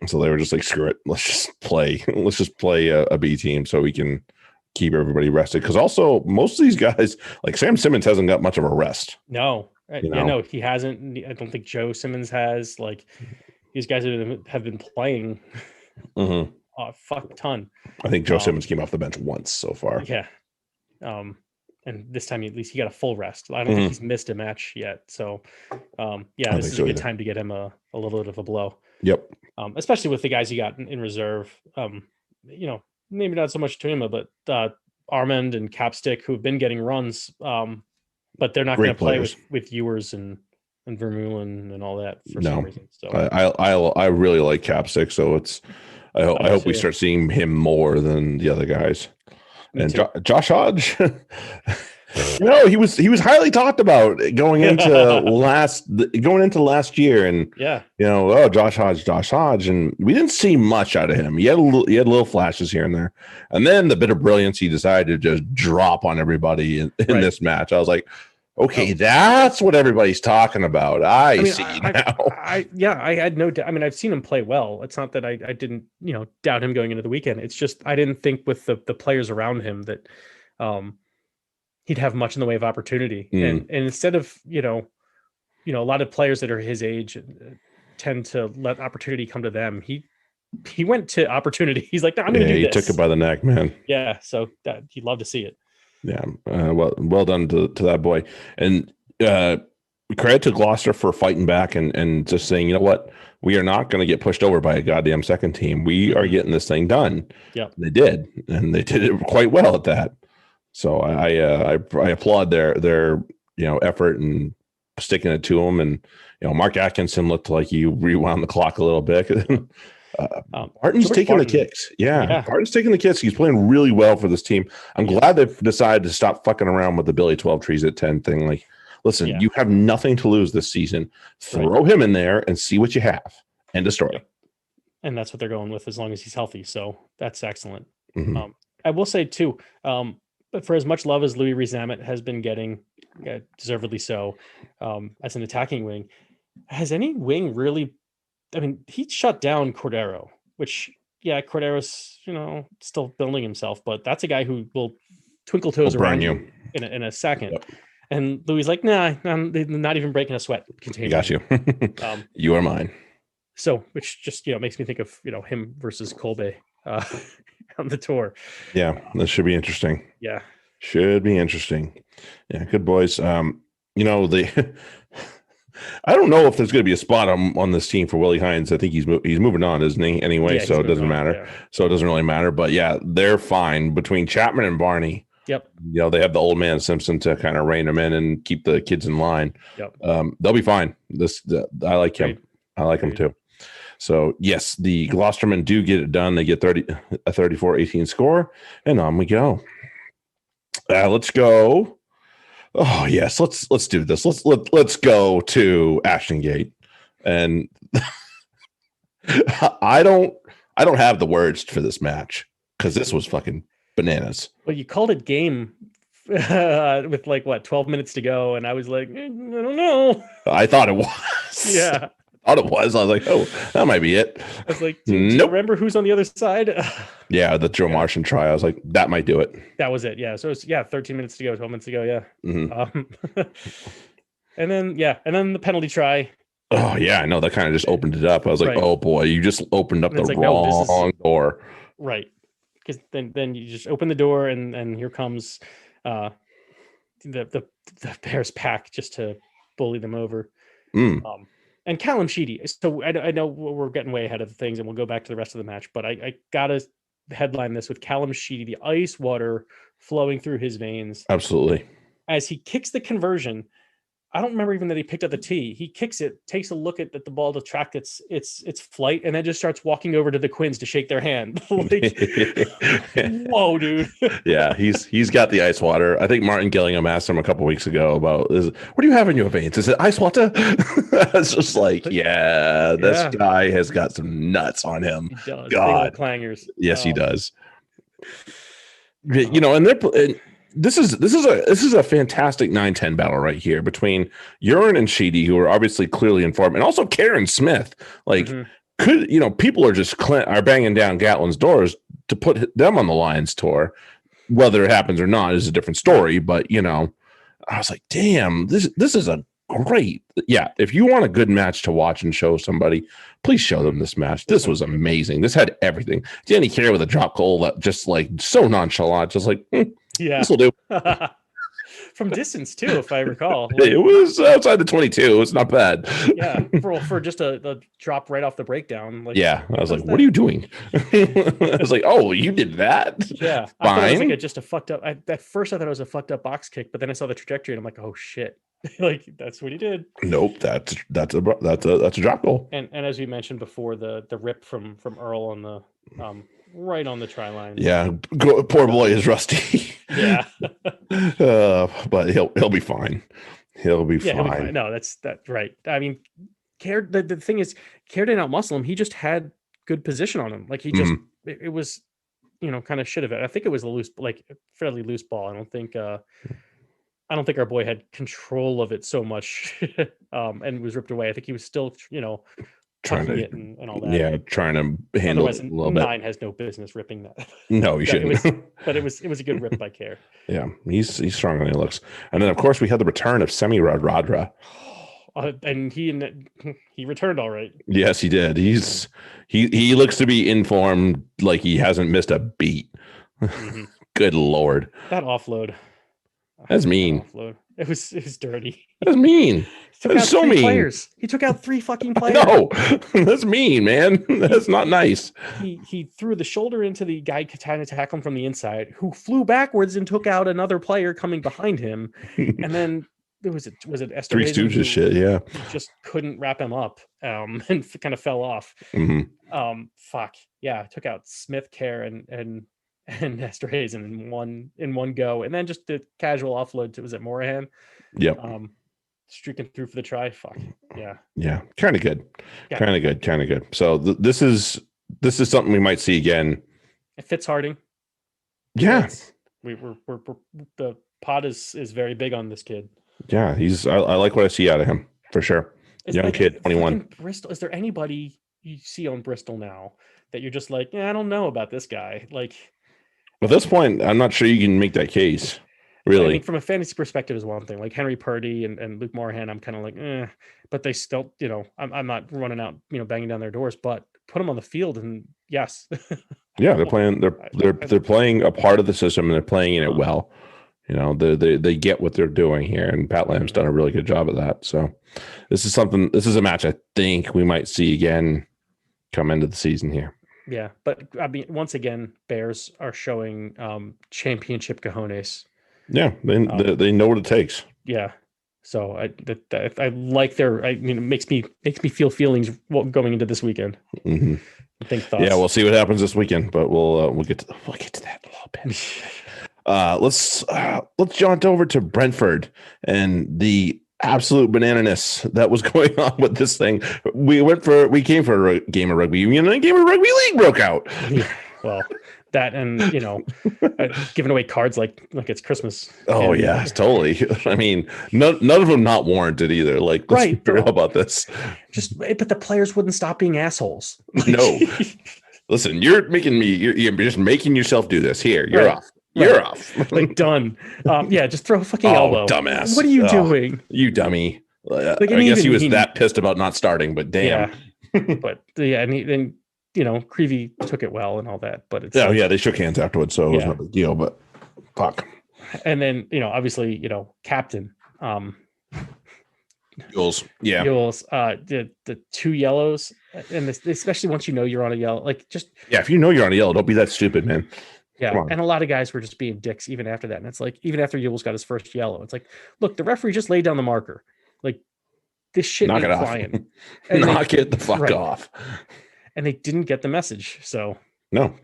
So they were just like, screw it, let's just play a B team so we can keep everybody rested. Because also most of these guys, like Sam Simmons, hasn't got much of a rest. No, he hasn't. I don't think Joe Simmons has. Like, these guys have been playing a fuck ton. I think Joe Simmons came off the bench once so far. Yeah. And this time, at least, he got a full rest. I don't think he's missed a match yet. So, this is a good time to get him a little bit of a blow. Yep. Especially with the guys he got in reserve. Maybe not so much Tuima, but Armand and Capstick, who've been getting runs, but they're not going to play with Ewers and Vermeulen and all that for some reason. So I really like Capstick, so I hope we start seeing him more than the other guys. And Josh Hodge, He was highly talked about going into last year, and Josh Hodge, and we didn't see much out of him. He had little flashes here and there, and then the bit of brilliance he decided to just drop on everybody in this match. I was like, okay, that's what everybody's talking about. I see now. I had no doubt. I mean, I've seen him play well. It's not that I didn't doubt him going into the weekend. It's just I didn't think with the players around him that he'd have much in the way of opportunity. And instead of a lot of players that are his age tend to let opportunity come to them. He went to opportunity. He's like, no, I'm going to do this. He took it by the neck, man. Yeah, so he'd love to see it. Yeah, well done to that boy. And credit to Gloucester for fighting back and just saying, you know what, we are not going to get pushed over by a goddamn second team. We are getting this thing done. Yeah, they did, and they did it quite well at that. So I applaud their effort and sticking it to them. And Mark Atkinson looked like he rewound the clock a little bit. Barton's taking the kicks. Yeah, Barton's taking the kicks. He's playing really well for this team. I'm glad they've decided to stop fucking around with the Billy 12 trees at 10 thing. Like, listen, you have nothing to lose this season. Throw him in there and see what you have. End of story. And that's what they're going with as long as he's healthy. So that's excellent. Mm-hmm. I will say too, but for as much love as Louis Rezamet has been getting, deservedly so, as an attacking wing, has any wing really? I mean, he shut down Cordero, which, Cordero's, still building himself, but that's a guy who will twinkle toes around you in a second. Yep. And Louis is like, nah, I'm not even breaking a sweat container. Got you. You are mine. So, which just, makes me think of, him versus Kolbe on the tour. Yeah, that should be interesting. Yeah. Should be interesting. Yeah, good boys. I don't know if there's going to be a spot on this team for Willie Hines. I think he's moving on, isn't he? Anyway, so it doesn't matter. Yeah. So it doesn't really matter. But yeah, they're fine between Chapman and Barney. Yep. They have the old man Simpson to kind of rein them in and keep the kids in line. Yep. They'll be fine. I like him. I like him too. So yes, the Gloucestermen do get it done. They get a 34-18 score, and on we go. Let's go. Oh yes, let's do this. Let's go to Ashton Gate, and I don't have the words for this match because this was fucking bananas. Well, you called it game with 12 minutes to go, and I was like, I don't know. I thought it was. Yeah. I thought it was. I was like, oh, that might be it. I was like, do you remember who's on the other side? Yeah, the Joe Martian try. I was like, that might do it. That was it. Yeah. So it's 13 minutes to go, 12 minutes to go. Yeah. Mm-hmm. And then the penalty try. Oh yeah, I know that kind of just opened it up. I was like, oh boy, you just opened up the wrong door. Right. Because then you just open the door and here comes the Bears pack just to bully them over. And Callum Sheedy. So I know we're getting way ahead of things, and we'll go back to the rest of the match. But I gotta headline this with Callum Sheedy, the ice water flowing through his veins. Absolutely. As he kicks the conversion, I don't remember even that he picked up the tee. He kicks it, takes a look at the ball to track its flight, and then just starts walking over to the Quins to shake their hand. Whoa, dude. Yeah, he's got the ice water. I think Martin Gillingham asked him a couple weeks ago about, what do you have in your veins? Is it ice water? It's just like, this guy has got some nuts on him. He does. God. Clangers. Yes, he does. And they're... This is a fantastic 9-10 battle right here between Urine and Sheedy, who are obviously clearly informed, and also Karen Smith. People are banging down Gatlin's doors to put them on the Lions tour. Whether it happens or not is a different story. But I was like, damn, this is a great. Yeah, if you want a good match to watch and show somebody, please show them this match. This was amazing. This had everything. Danny Carey with a drop goal that just so nonchalant, just like. Yeah, this will do. From distance too, if I recall. It was outside the 22. It's not bad. Yeah, for just a drop right off the breakdown. I was like, "What are you doing?" I was like, "Oh, you did that?" Yeah, fine. I thought it was just a fucked up. At first, I thought it was a fucked up box kick, but then I saw the trajectory, and I'm like, "Oh shit!" That's what he did. Nope, that's a drop goal. And as we mentioned before, the rip from Earl on the right on the try line. Yeah, poor boy is rusty. Yeah. But he'll be fine. He'll be fine. No, that's right. I mean, the thing is, Care didn't outmuscle him. He just had good position on him. Like he just it was, kind of should have. I think it was a fairly loose ball. I don't think our boy had control of it so much, and was ripped away. I think he was still, Trying to it and all that. Yeah, trying to handle it a little bit. Nine has no business ripping that. No, he shouldn't. But it was a good rip by Care. Yeah, he's stronger than he looks. And then of course we had the return of Semi Radradra. And he returned all right. Yes, he did. He looks to be in form, like he hasn't missed a beat. Mm-hmm. Good Lord. That offload. That's mean. Offload. It was dirty. That's mean. That's so mean. Players. He took out 3 fucking players. No, that's mean, man. That's not nice. He threw the shoulder into the guy trying to tackle him from the inside, who flew backwards and took out another player coming behind him. And then was it Esther Three Stooges shit, yeah. Just couldn't wrap him up, and kind of fell off. Mm-hmm. Fuck yeah, took out Smith, Care, and Esther Hazen in one go, and then just the casual offload was it Morahan? Yep. Streaking through for the try. Fuck yeah. Yeah, kind of good. Kind of good. So this is something we might see again. Fitz Harding. Yeah, we're the pod is very big on this kid. Yeah, I like what I see out of him for sure. Young kid, 21. Bristol. Is there anybody you see on Bristol now that you're just like, I don't know about this guy? Like, at this point, I'm not sure you can make that case. Really, I think from a fantasy perspective is one thing. Like Henry Purdy and Luke Morahan, I'm kind of like, but they still, I'm not running out, banging down their doors. But put them on the field, and yes, yeah, they're playing. They're playing a part of the system, and they're playing in it well. They get what they're doing here, and Pat Lamb's done a really good job of that. So this is a match I think we might see again come into the season here. Yeah, but I mean, once again, Bears are showing championship cojones. Yeah, they know what it takes. Yeah, so I like it makes me feel feelings going into this weekend. Mm-hmm. Think thoughts. Yeah, we'll see what happens this weekend, but we'll get to that a little bit. Let's jaunt over to Brentford and the absolute banananess that was going on with this thing. We came for a game of rugby union, and a game of rugby league broke out. Yeah, well, that and giving away cards like it's Christmas. Oh yeah, totally. I mean, none of them not warranted either. Like, let's be real about this. But the players wouldn't stop being assholes. No, listen, you're just making yourself do this. Here, you're off. You're off. Like, done. Yeah, just throw a fucking elbow. Dumbass. What are you doing? You dummy. I guess he was that pissed about not starting, but damn. Yeah. But yeah, and then Creevy took it well and all that. But it's they shook hands afterwards, so it was no big deal. But fuck. And then obviously captain. Jules. Yeah. Jules. The 2 yellows, and especially once you're on a yellow, like just if you know you're on a yellow, don't be that stupid, man. Yeah, and a lot of guys were just being dicks even after that. And it's like, even after Yules got his first yellow, it's like, look, the referee just laid down the marker. Like, this shit ain't flying. Knock it the fuck off. And they didn't get the message. So no.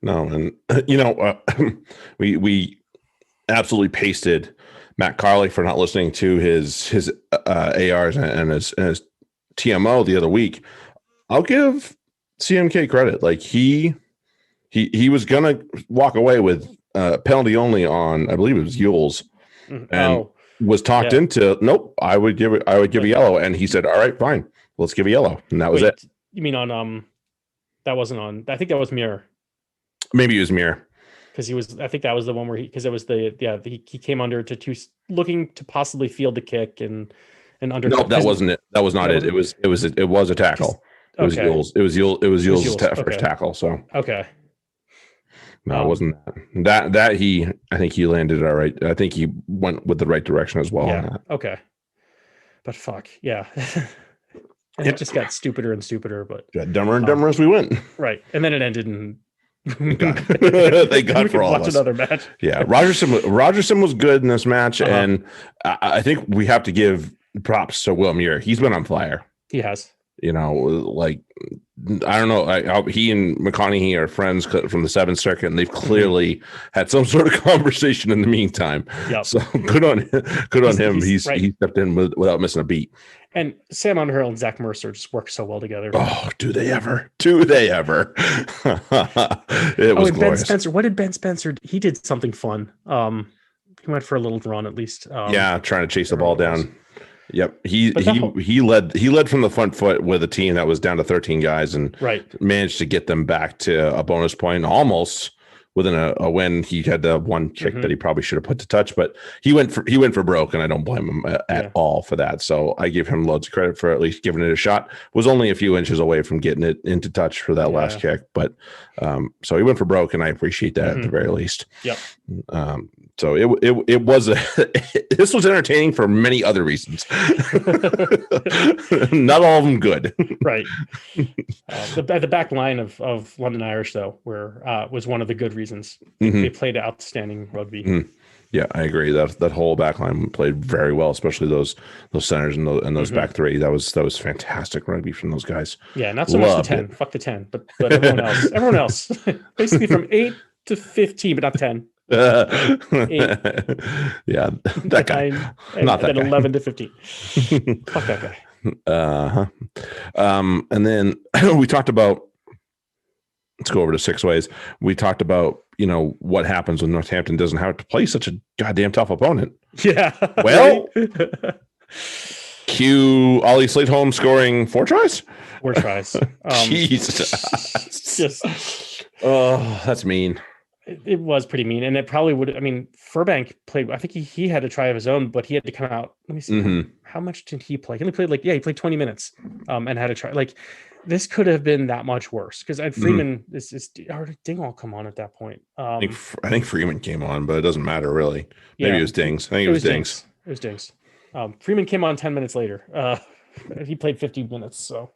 And we absolutely pasted Matt Carley for not listening to his ARs and his TMO the other week. I'll give CMK credit. Like he was gonna walk away with penalty only on, I believe it was Yules, and was talked into. Nope, I would give a yellow, and he said, "All right, fine, let's give a yellow," and that was it. You mean on that wasn't on? I think that was Muir. Maybe it was Muir because he was. I think that was the one where he he came under to looking to possibly field the kick and under. No, that wasn't it. That was not it. It was a tackle. It was Yules. It was Yules' first tackle. So okay. No, it wasn't that. I think he landed all right. I think he went with the right direction as well. Yeah. Okay. But fuck. Yeah. And it just got stupider and stupider, but got dumber and dumber as we went. Right. And then it ended in Thank God for all of us. Another match. Yeah. Rogerson was good in this match. And I think we have to give props to Will Muir. He's been on fire. He has. You know, like I don't know. He and McConaughey are friends from the Seventh Circuit, and they've clearly had some sort of conversation in the meantime. Yep. So good on him. He stepped in without missing a beat. And Sam Underhill and Zach Mercer just work so well together. Oh, do they ever? It was glorious. Ben Spencer. What did Ben Spencer? He did something fun. He went for a little run at least. Trying to chase the ball down. Yep, he led from the front foot with a team that was down to 13 guys and managed to get them back to a bonus point almost within a win. He had the one kick that he probably should have put to touch, but he went for broke, and I don't blame him at all for that. So I give him loads of credit for at least giving it a shot. Was only a few inches away from getting it into touch for that last kick, but so he went for broke, and I appreciate that at the very least. Yep. So it was this was entertaining for many other reasons. Not all of them good. Right. The back line of London Irish though was one of the good reasons. They played outstanding rugby. Yeah, I agree. That whole back line played very well, especially those centers and those back three. That was fantastic rugby from those guys. Yeah, not so much the 10. Fuck the 10, but everyone else. Basically from 8 to 15, but not 10. Yeah, that guy. Not that guy. 11 to 15. Fuck that guy. And then we talked about. Let's go over to six ways. We talked about what happens when Northampton doesn't have to play such a goddamn tough opponent. Yeah. Well, cue Ollie Slateholm scoring 4 tries. 4 tries. Jesus. That's mean. It was pretty mean, and it probably would. I mean, Furbank played. I think he had a try of his own, but he had to come out. Let me see. How much did he play? He only played he played 20 minutes, and had a try. Like this could have been that much worse because Freeman is Dingwall come on at that point. I think Freeman came on, but it doesn't matter really. Maybe it was Dings. I think it was Dings. It was Dings. Freeman came on 10 minutes later. He played 50 minutes, so.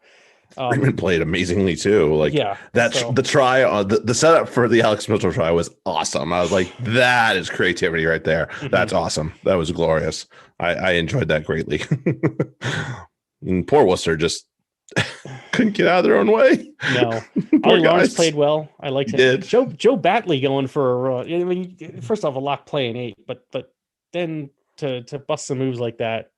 Freeman played amazingly too. The try on the setup for the Alex Mitchell try was awesome. I was like, that is creativity right there. That's awesome. That was glorious. I enjoyed that greatly. And poor Worcester just couldn't get out of their own way. No, Ollie Lawrence played well. I liked it. Joe Batley going for I mean, first off, a lock play in 8, but then to bust some moves like that.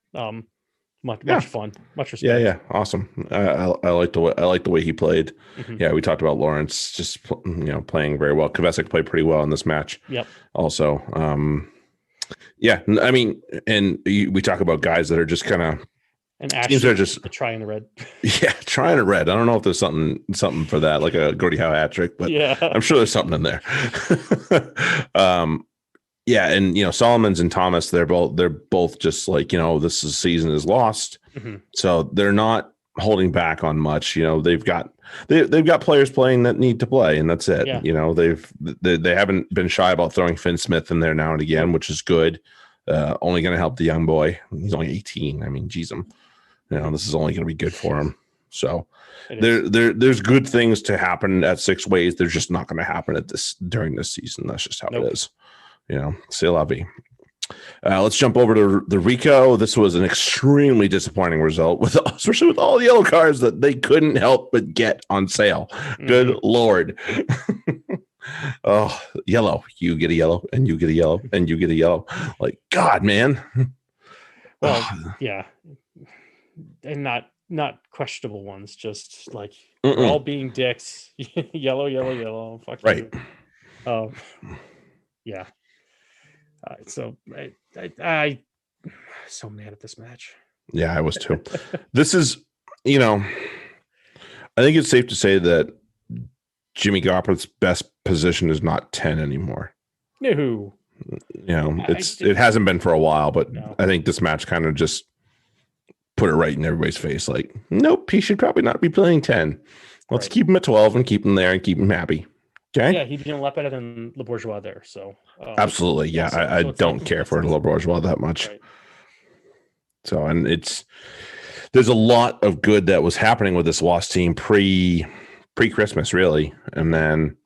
Much fun, much respect. Yeah, awesome. I like the way he played. Yeah, we talked about Lawrence just playing very well. Kovacic played pretty well in this match. Yep. Also, yeah, I mean, and we talk about guys that are just kind of teams are just trying the red. Yeah, trying the red. I don't know if there's something for that, like a Gordie Howe hat trick, but yeah, I'm sure there's something in there. Yeah, and Solomons and Thomas, they're both just like this season is lost, so they're not holding back on much. They've got players playing that need to play, and that's it. Yeah. They haven't been shy about throwing Finn Smith in there now and again, which is good. Only going to help the young boy. He's only 18. I mean, geez, this is only going to be good for him. So there's good things to happen at 6 ways. They're just not going to happen during this season. That's just how it is. C'est la vie. Let's jump over to the Rico. This was an extremely disappointing result, especially with all the yellow cards that they couldn't help but get on sale. Good Lord. Oh, yellow. You get a yellow, and you get a yellow, and you get a yellow. Like, God, man. Well, yeah. And not questionable ones, just like all being dicks. Yellow. Fuck right. You. Yeah. So I so mad at this match. Yeah, I was too. This is, I think it's safe to say that Jimmy Gopperth's best position is not 10 anymore. No. It hasn't been for a while, but no. I think this match kind of just put it right in everybody's face. Like, nope, he should probably not be playing 10. Let's keep him at 12 and keep him there and keep him happy. Okay. Yeah, he's doing a lot better than Le Bourgeois there. So absolutely, yeah. I don't care for Le Bourgeois that much. Right. So, and there's a lot of good that was happening with this lost team pre-Christmas, really, and then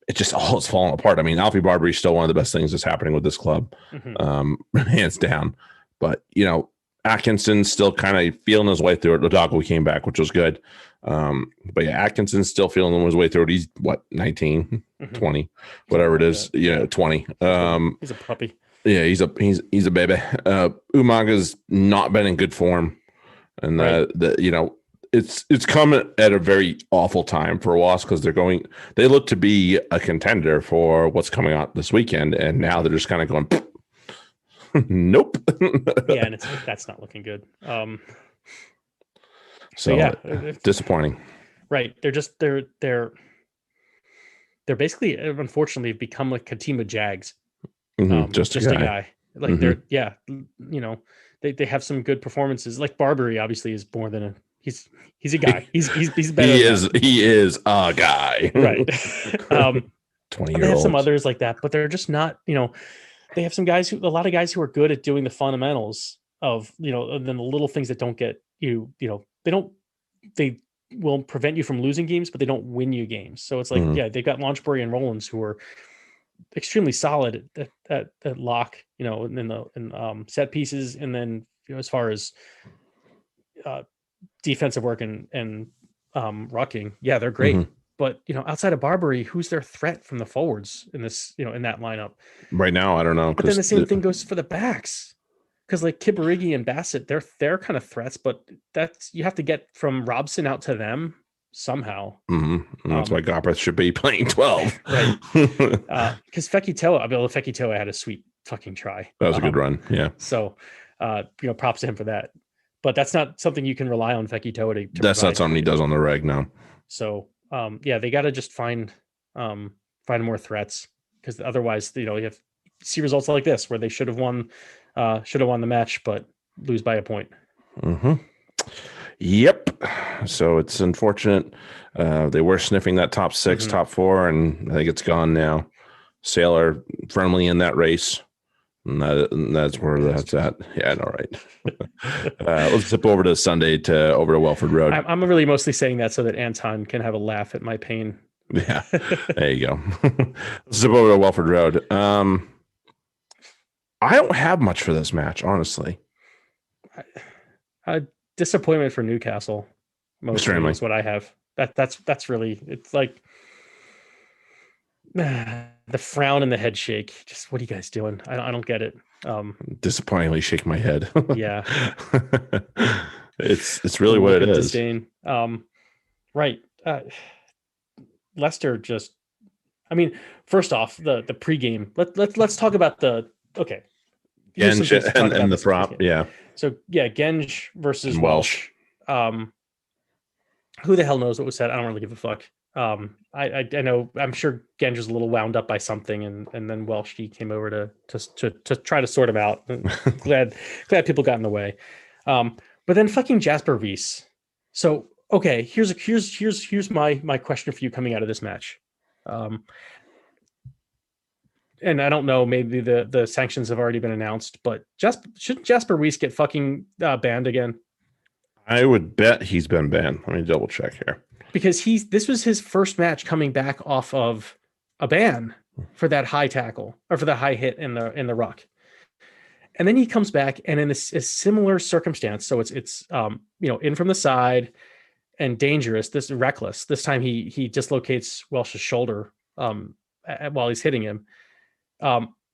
it just all is falling apart. I mean, Alfie Barbary is still one of the best things that's happening with this club, hands down. But Atkinson's still kind of feeling his way through it. Odago came back, which was good. But yeah, Atkinson's still feeling his way through it. He's what, 19, 20, whatever it is. Yeah, 20. He's a puppy. Yeah, he's a baby. Umaga's not been in good form. And it's coming at a very awful time for Wasp because they look to be a contender for what's coming out this weekend, and now they're just kind of going nope. Yeah, and that's not looking good. So yeah, disappointing. Right. They're basically, unfortunately, become like Katima Jags. Just a guy. Like they have some good performances. Like Barbary obviously is more than he's a guy. He's better. He is a guy. Right. 20-year-old. They have some others like that, but they're just not, they have a lot of guys who are good at doing the fundamentals of, and then the little things that don't get you, they will prevent you from losing games, but they don't win you games. So it's like, they've got Launchbury and Rollins who are extremely solid at lock, in set pieces. And then, as far as defensive work and rucking, they're great. But, outside of Barbary, who's their threat from the forwards in this, in that lineup? Right now, I don't know. But then the same thing goes for the backs. Because like Kibarigi and Bassett, they're kind of threats, but you have to get from Robson out to them somehow. And that's why Gopperth should be playing 12. Right. Because Fekitoa had a sweet fucking try. That was a good run. Yeah. So, props to him for that. But that's not something you can rely on Fekitoa to that's provide. Not something he does on the reg, no. So, they got to just find more threats, because otherwise, you have see results like this where they should have won the match, but lose by a point. Yep. So it's unfortunate. They were sniffing that top 6, top 4, and I think it's gone now. Sailor firmly in that race. And that's where that's at. Yeah, I know, right? Let's zip over to Sunday over to Welford Road. I'm really mostly saying that so that Anton can have a laugh at my pain. Yeah, there you go. Let's zip over to Welford Road. I don't have much for this match, honestly. Disappointment for Newcastle. Mostly is what I have. That's really, it's like the frown and the head shake. Just, what are you guys doing? I don't get it. Disappointingly shake my head. Yeah. It's really what it is. Disdain. Right. Leicester just, first off, the pregame. Let's talk about okay. Genge and the prop. Pregame. Yeah. So Genge versus and Welsh. Who the hell knows what was said? I don't really give a fuck. I know, I'm sure Genge was a little wound up by something, and then Welsh came over to try to sort him out. glad people got in the way. But then fucking Jasper Wiese. So okay, here's my question for you coming out of this match. And I don't know, maybe the sanctions have already been announced, but shouldn't Jasper Wiese get fucking banned again? I would bet he's been banned. Let me double check here. Because this was his first match coming back off of a ban for that high tackle, or for the high hit in the ruck. And then he comes back, and in a similar circumstance, so it's in from the side and dangerous. This reckless. This time he dislocates Welsh's shoulder while he's hitting him.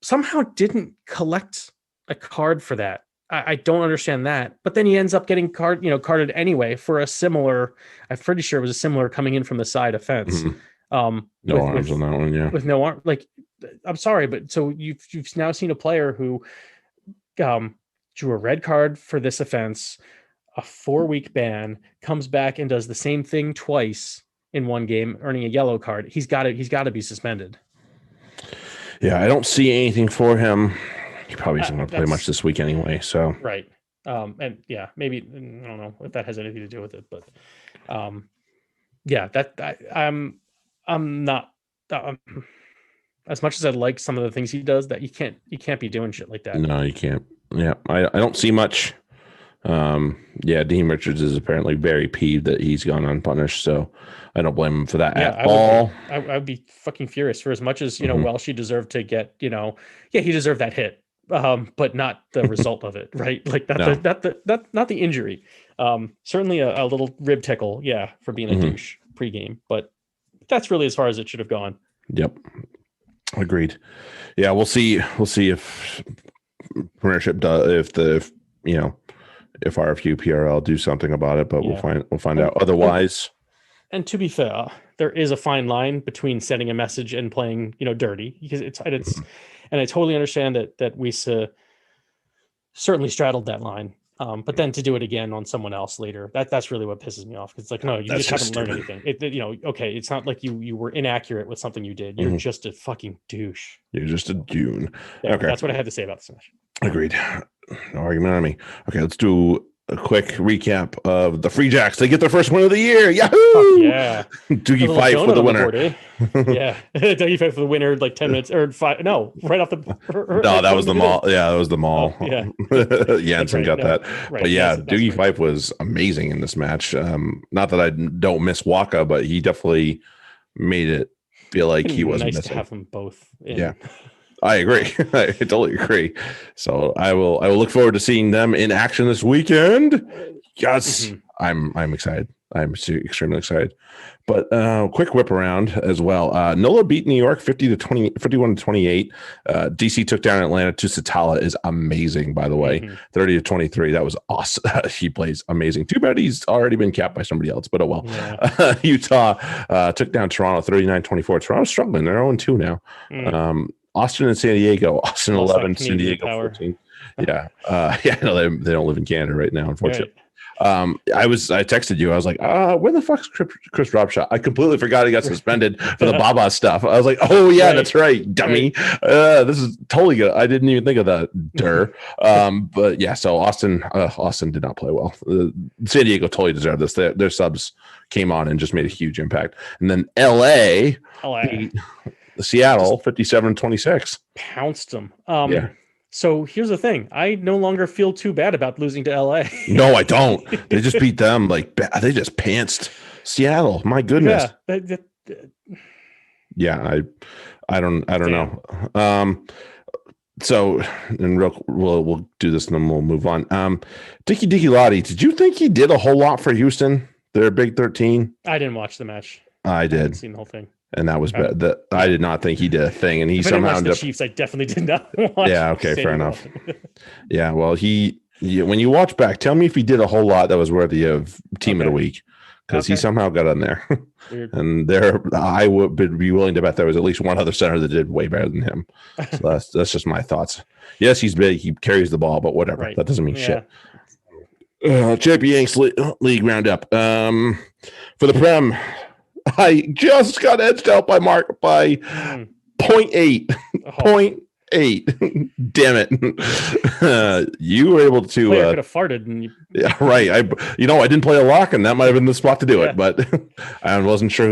Somehow didn't collect a card for that. I don't understand that. But then he ends up getting carded anyway for a similar. I'm pretty sure it was a similar coming in from the side offense. No arms on that one, yeah. With no arm, like, I'm sorry, but so you've now seen a player who drew a red card for this offense, a 4-week ban, comes back and does the same thing twice in one game, earning a yellow card. He's got to be suspended. Yeah, I don't see anything for him. He probably isn't going to play much this week anyway. So right, and yeah, maybe, I don't know if that has anything to do with it, but I'm not as much as I'd like some of the things he does. That you can't be doing shit like that. No, you can't. Yeah, I don't see much. Dean Richards is apparently very peeved that he's gone unpunished, so I don't blame him for that at all. I would be fucking furious. For as much as Welsh, he deserved to get, he deserved that hit. but not the result of it, right? Like No. not the injury. Certainly a little rib tickle, yeah, for being a douche pregame, but that's really as far as it should have gone. Yep. Agreed. Yeah, we'll see. We'll see if Premiership does, if RFU PRL do something about it, but we'll find out. Otherwise, and to be fair, there is a fine line between sending a message and playing, dirty, because it's and I totally understand that we certainly straddled that line. But then to do it again on someone else later, that's really what pisses me off. It's like, no, you just haven't learned anything. Okay, it's not like you were inaccurate with something you did. You're just a fucking douche. You're just a Dune. Yeah, okay, that's what I had to say about this match. Agreed. No argument on me. Okay, let's do a quick recap of the Free Jacks. They get their first win of the year. Yahoo! Fuck yeah. Doogie Fife for the winner. Yeah. Doogie Fife for the winner, like 10 minutes or 5. No, right off the. No, that was the mall. Yeah, that was the mall. Oh, yeah. Jansen got that. Right. But yeah, Doogie Fife was amazing in this match. Not that I don't miss Waka, but he definitely made it feel like he wasn't missing. To have them both in. Yeah. I agree. I totally agree. So I will look forward to seeing them in action this weekend. Yes, I'm excited. I'm extremely excited. But quick whip around as well. NOLA beat New York 51-28. DC took down Atlanta. Tusitala is amazing, by the way. 30-23. That was awesome. He plays amazing. Too bad he's already been capped by somebody else, but oh well. Yeah. Utah took down Toronto 39-24. Toronto's struggling. They're 0-2 now. Austin and San Diego. Austin 11, San Diego 14. Yeah. No, they don't live in Canada right now, unfortunately. Right. I texted you. I was like, where the fuck's Chris Robshot? I completely forgot he got suspended for the Baba stuff. I was like, oh yeah, right. That's right, dummy. Right. This is totally good. I didn't even think of that. But yeah, so Austin did not play well. San Diego totally deserved this. Their subs came on and just made a huge impact. And then LA. Seattle 57-26 pounced them. So here's the thing. I no longer feel too bad about losing to LA. No, I don't. They just beat them they just pantsed Seattle. My goodness. Yeah. I don't know. So and we'll do this and then we'll move on. Dicky Lottie, did you think he did a whole lot for Houston? Their Big 13? I didn't watch the match. I did. I haven't seen the whole thing. And that was bad. I did not think he did a thing, and he somehow ended up. Chiefs, I definitely did not watch. Yeah, okay, fair enough. Yeah, well, when you watch back, tell me if he did a whole lot that was worthy of Team of the Week, because he somehow got in there. And I would be willing to bet there was at least one other center that did way better than him. So that's just my thoughts. Yes, he's big. He carries the ball, but whatever. Right. That doesn't mean shit. Champions League roundup for the Prem. I just got edged out by 0.8. 0.8. Damn it. You were able to I could have farted and yeah, right. I didn't play a lock, and that might have been the spot to do it, but I wasn't sure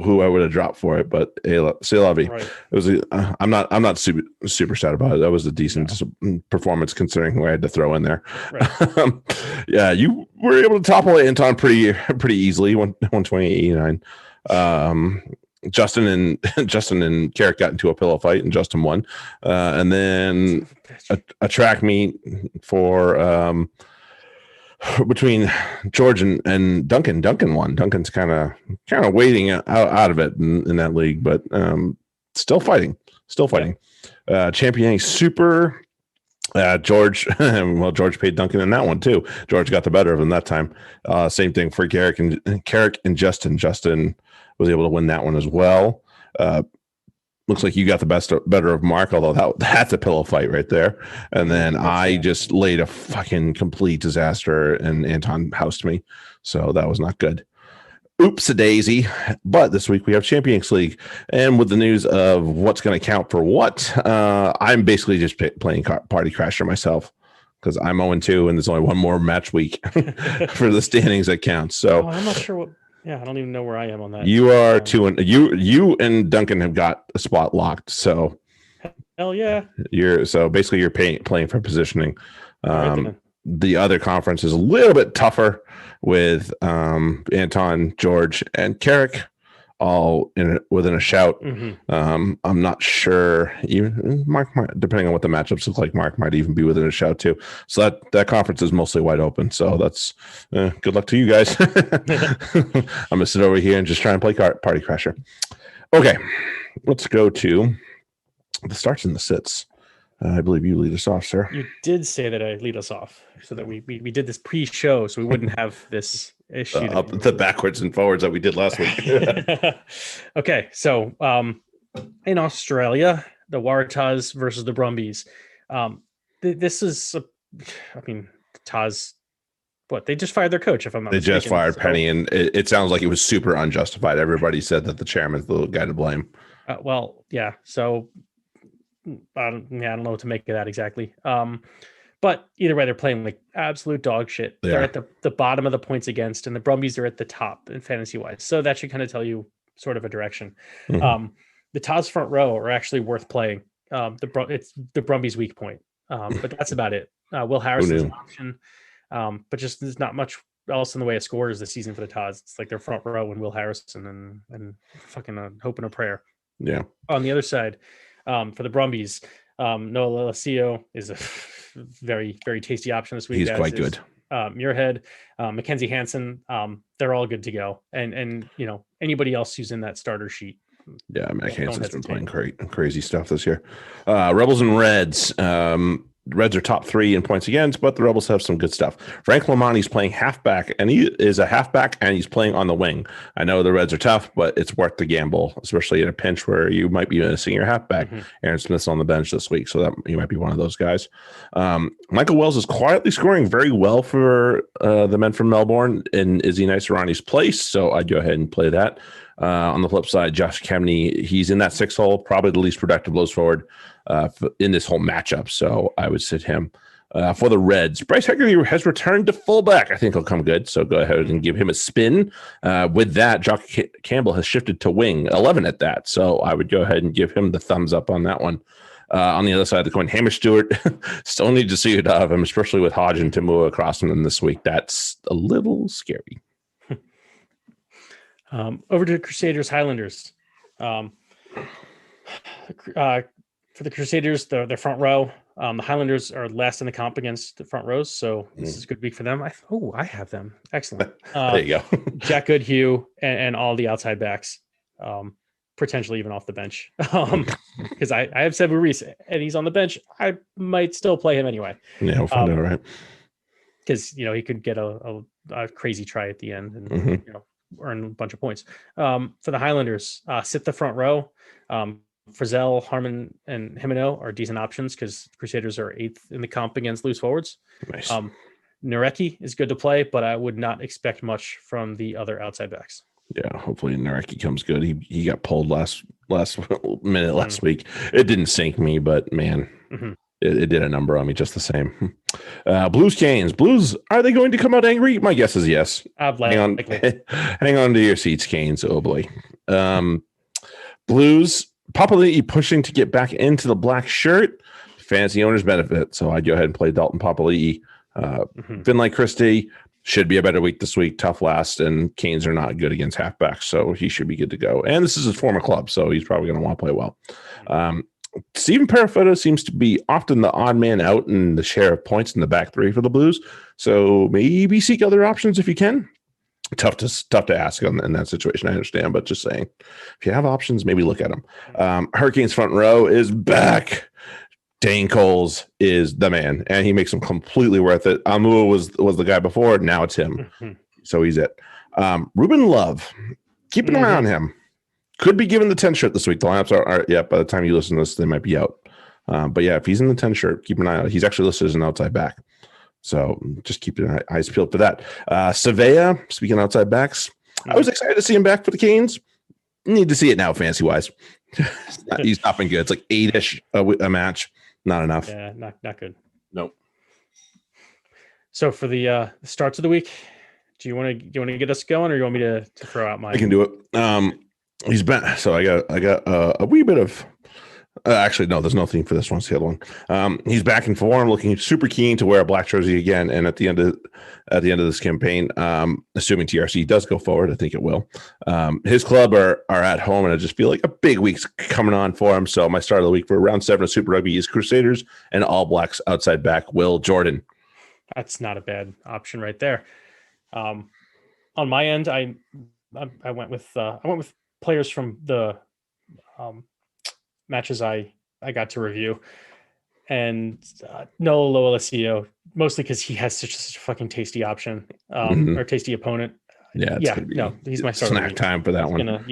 who I would have dropped for it. But c'est la vie. Right. It was I'm not super sad about it. That was a decent performance considering who I had to throw in there. Right. Yeah, you were able to topple Anton pretty easily, 128.89. Justin and Carrick got into a pillow fight and Justin won. And then a track meet for between George and Duncan. Duncan won. Duncan's kind of waiting out of it in that league, but still fighting. Championing Super. George paid Duncan in that one too. George got the better of him that time. Same thing for Carrick and Justin. Justin was able to win that one as well. Looks like you got the better of Mark, although that's a pillow fight right there. And then I just laid a fucking complete disaster, and Anton housed me, so that was not good. Oops a daisy. But this week we have Champions League, and with the news of what's going to count for what, I'm basically just playing Party Crasher myself because I'm 0-2 and there's only one more match week for the standings that counts. So I'm not sure what. Yeah, I don't even know where I am on that. You are 2 and you and Duncan have got a spot locked. So hell yeah. You're playing for positioning. The other conference is a little bit tougher with Anton, George, and Carrick all within a shout. Mm-hmm. I'm not sure. Even Mark, depending on what the matchups look like, Mark might even be within a shout too. So that conference is mostly wide open. So that's good luck to you guys. I'm gonna sit over here and just try and play Party Crasher. Okay, let's go to the starts and the sits. I believe you lead us off, sir. You did say that I lead us off so that we did this pre-show so we wouldn't have this issue. Up the backwards and forwards that we did last week. Okay, so in Australia, the Waratahs versus the Brumbies. This is, Taz, what, they just fired their coach, if I'm not mistaken. They just fired Penny, and it sounds like it was super unjustified. Everybody said that the chairman's the guy to blame. Well, yeah, so I don't know what to make of that exactly. But either way, they're playing like absolute dog shit. They're at the bottom of the points against, and the Brumbies are at the top in fantasy wise. So that should kind of tell you sort of a direction. Mm-hmm. The Taz front row are actually worth playing. It's the Brumbies' weak point, but that's about it. Will Harris is an option, but just there's not much else in the way of scores this season for the Taz. It's like their front row and Will Harrison and fucking hope and a prayer. Yeah. On the other side, for the Brumbies, Noah Lalacio is a very, very tasty option this week. He's quite good. Muirhead, Mackenzie Hansen, they're all good to go. And anybody else who's in that starter sheet. Yeah, Mac Hansen's been playing crazy stuff this year. Rebels and Reds. Reds are top 3 in points against, but the Rebels have some good stuff. Frank Lamonti's playing halfback, and he is a halfback, and he's playing on the wing. I know the Reds are tough, but it's worth the gamble, especially in a pinch where you might be missing your halfback. Mm-hmm. Aaron Smith's on the bench this week, so that he might be one of those guys. Michael Wells is quietly scoring very well for the men from Melbourne in Izzy Naisarani's place, so I'd go ahead and play that. On the flip side, Josh Kemney, he's in that 6 hole, probably the least productive lows forward in this whole matchup. So I would sit him. For the Reds, Bryce Hegarty has returned to fullback. I think he'll come good. So go ahead and give him a spin. With that, Jock Campbell has shifted to wing, 11 at that. So I would go ahead and give him the thumbs up on that one. On the other side of the coin, Hamish Stewart, still need to see it out of him, especially with Hodge and Timua across from them this week. That's a little scary. Over to Crusaders Highlanders. For the Crusaders, their front row, the Highlanders are last in the comp against the front rows, so this is a good week for them. I have them. Excellent. There you go. Jack Goodhue and all the outside backs, potentially even off the bench. Because I have Sevu Reese, and he's on the bench. I might still play him anyway. Yeah, we'll find out, right? Because he could get a crazy try at the end, and earn a bunch of points. For the Highlanders, sit the front row. Frizzell, Harmon, and Himeno are decent options because Crusaders are 8th in the comp against loose forwards. Nice. Nareki is good to play, but I would not expect much from the other outside backs. Yeah, hopefully Nareki comes good. He got pulled last minute last week. It didn't sink me, but man, it did a number on me just the same. Blues Canes. Blues, are they going to come out angry? My guess is yes. Hang on to your seats, Canes. Oh boy. Blues, Papali'i pushing to get back into the black shirt. Fantasy owners benefit. So I'd go ahead and play Dalton Papali'i. Finlay Christie should be a better week this week. Tough last, and Canes are not good against halfbacks, so he should be good to go. And this is his former club, so he's probably going to want to play well. Stephen Parafetta seems to be often the odd man out in the share of points in the back 3 for the Blues. So maybe seek other options if you can. Tough to ask in that situation, I understand, but just saying, if you have options, maybe look at them. Hurricanes front row is back. Dane Coles is the man, and he makes them completely worth it. Amua was the guy before, now it's him. So he's it. Ruben Love, keep an eye on him. Could be given the 10 shirt this week. The lineups are by the time you listen to this, they might be out. But yeah, if he's in the 10 shirt, keep an eye out. He's actually listed as an outside back. So just keep your eyes peeled for that. Savea, speaking of outside backs, I was excited to see him back for the Canes. Need to see it now, fancy wise. He's not been good. It's like 8-ish a match. Not enough. Yeah, not good. Nope. So for the starts of the week, do you want to get us going, or you want me to throw out mine? I can do it. He's been so I got a wee bit of Actually, no, there's no theme for this one. It's the other one. He's back in form, looking super keen to wear a black jersey again. And at the end of this campaign, assuming TRC does go forward, I think it will. His club are at home, and I just feel like a big week's coming on for him. So my start of the week for round 7 of Super Rugby is Crusaders and All Blacks outside back Will Jordan. That's not a bad option right there. On my end, I went with players from the matches I got to review, and Noah Loalicio, mostly because he has such a fucking tasty option or tasty opponent. Yeah, he's my starter. Snack time for that one.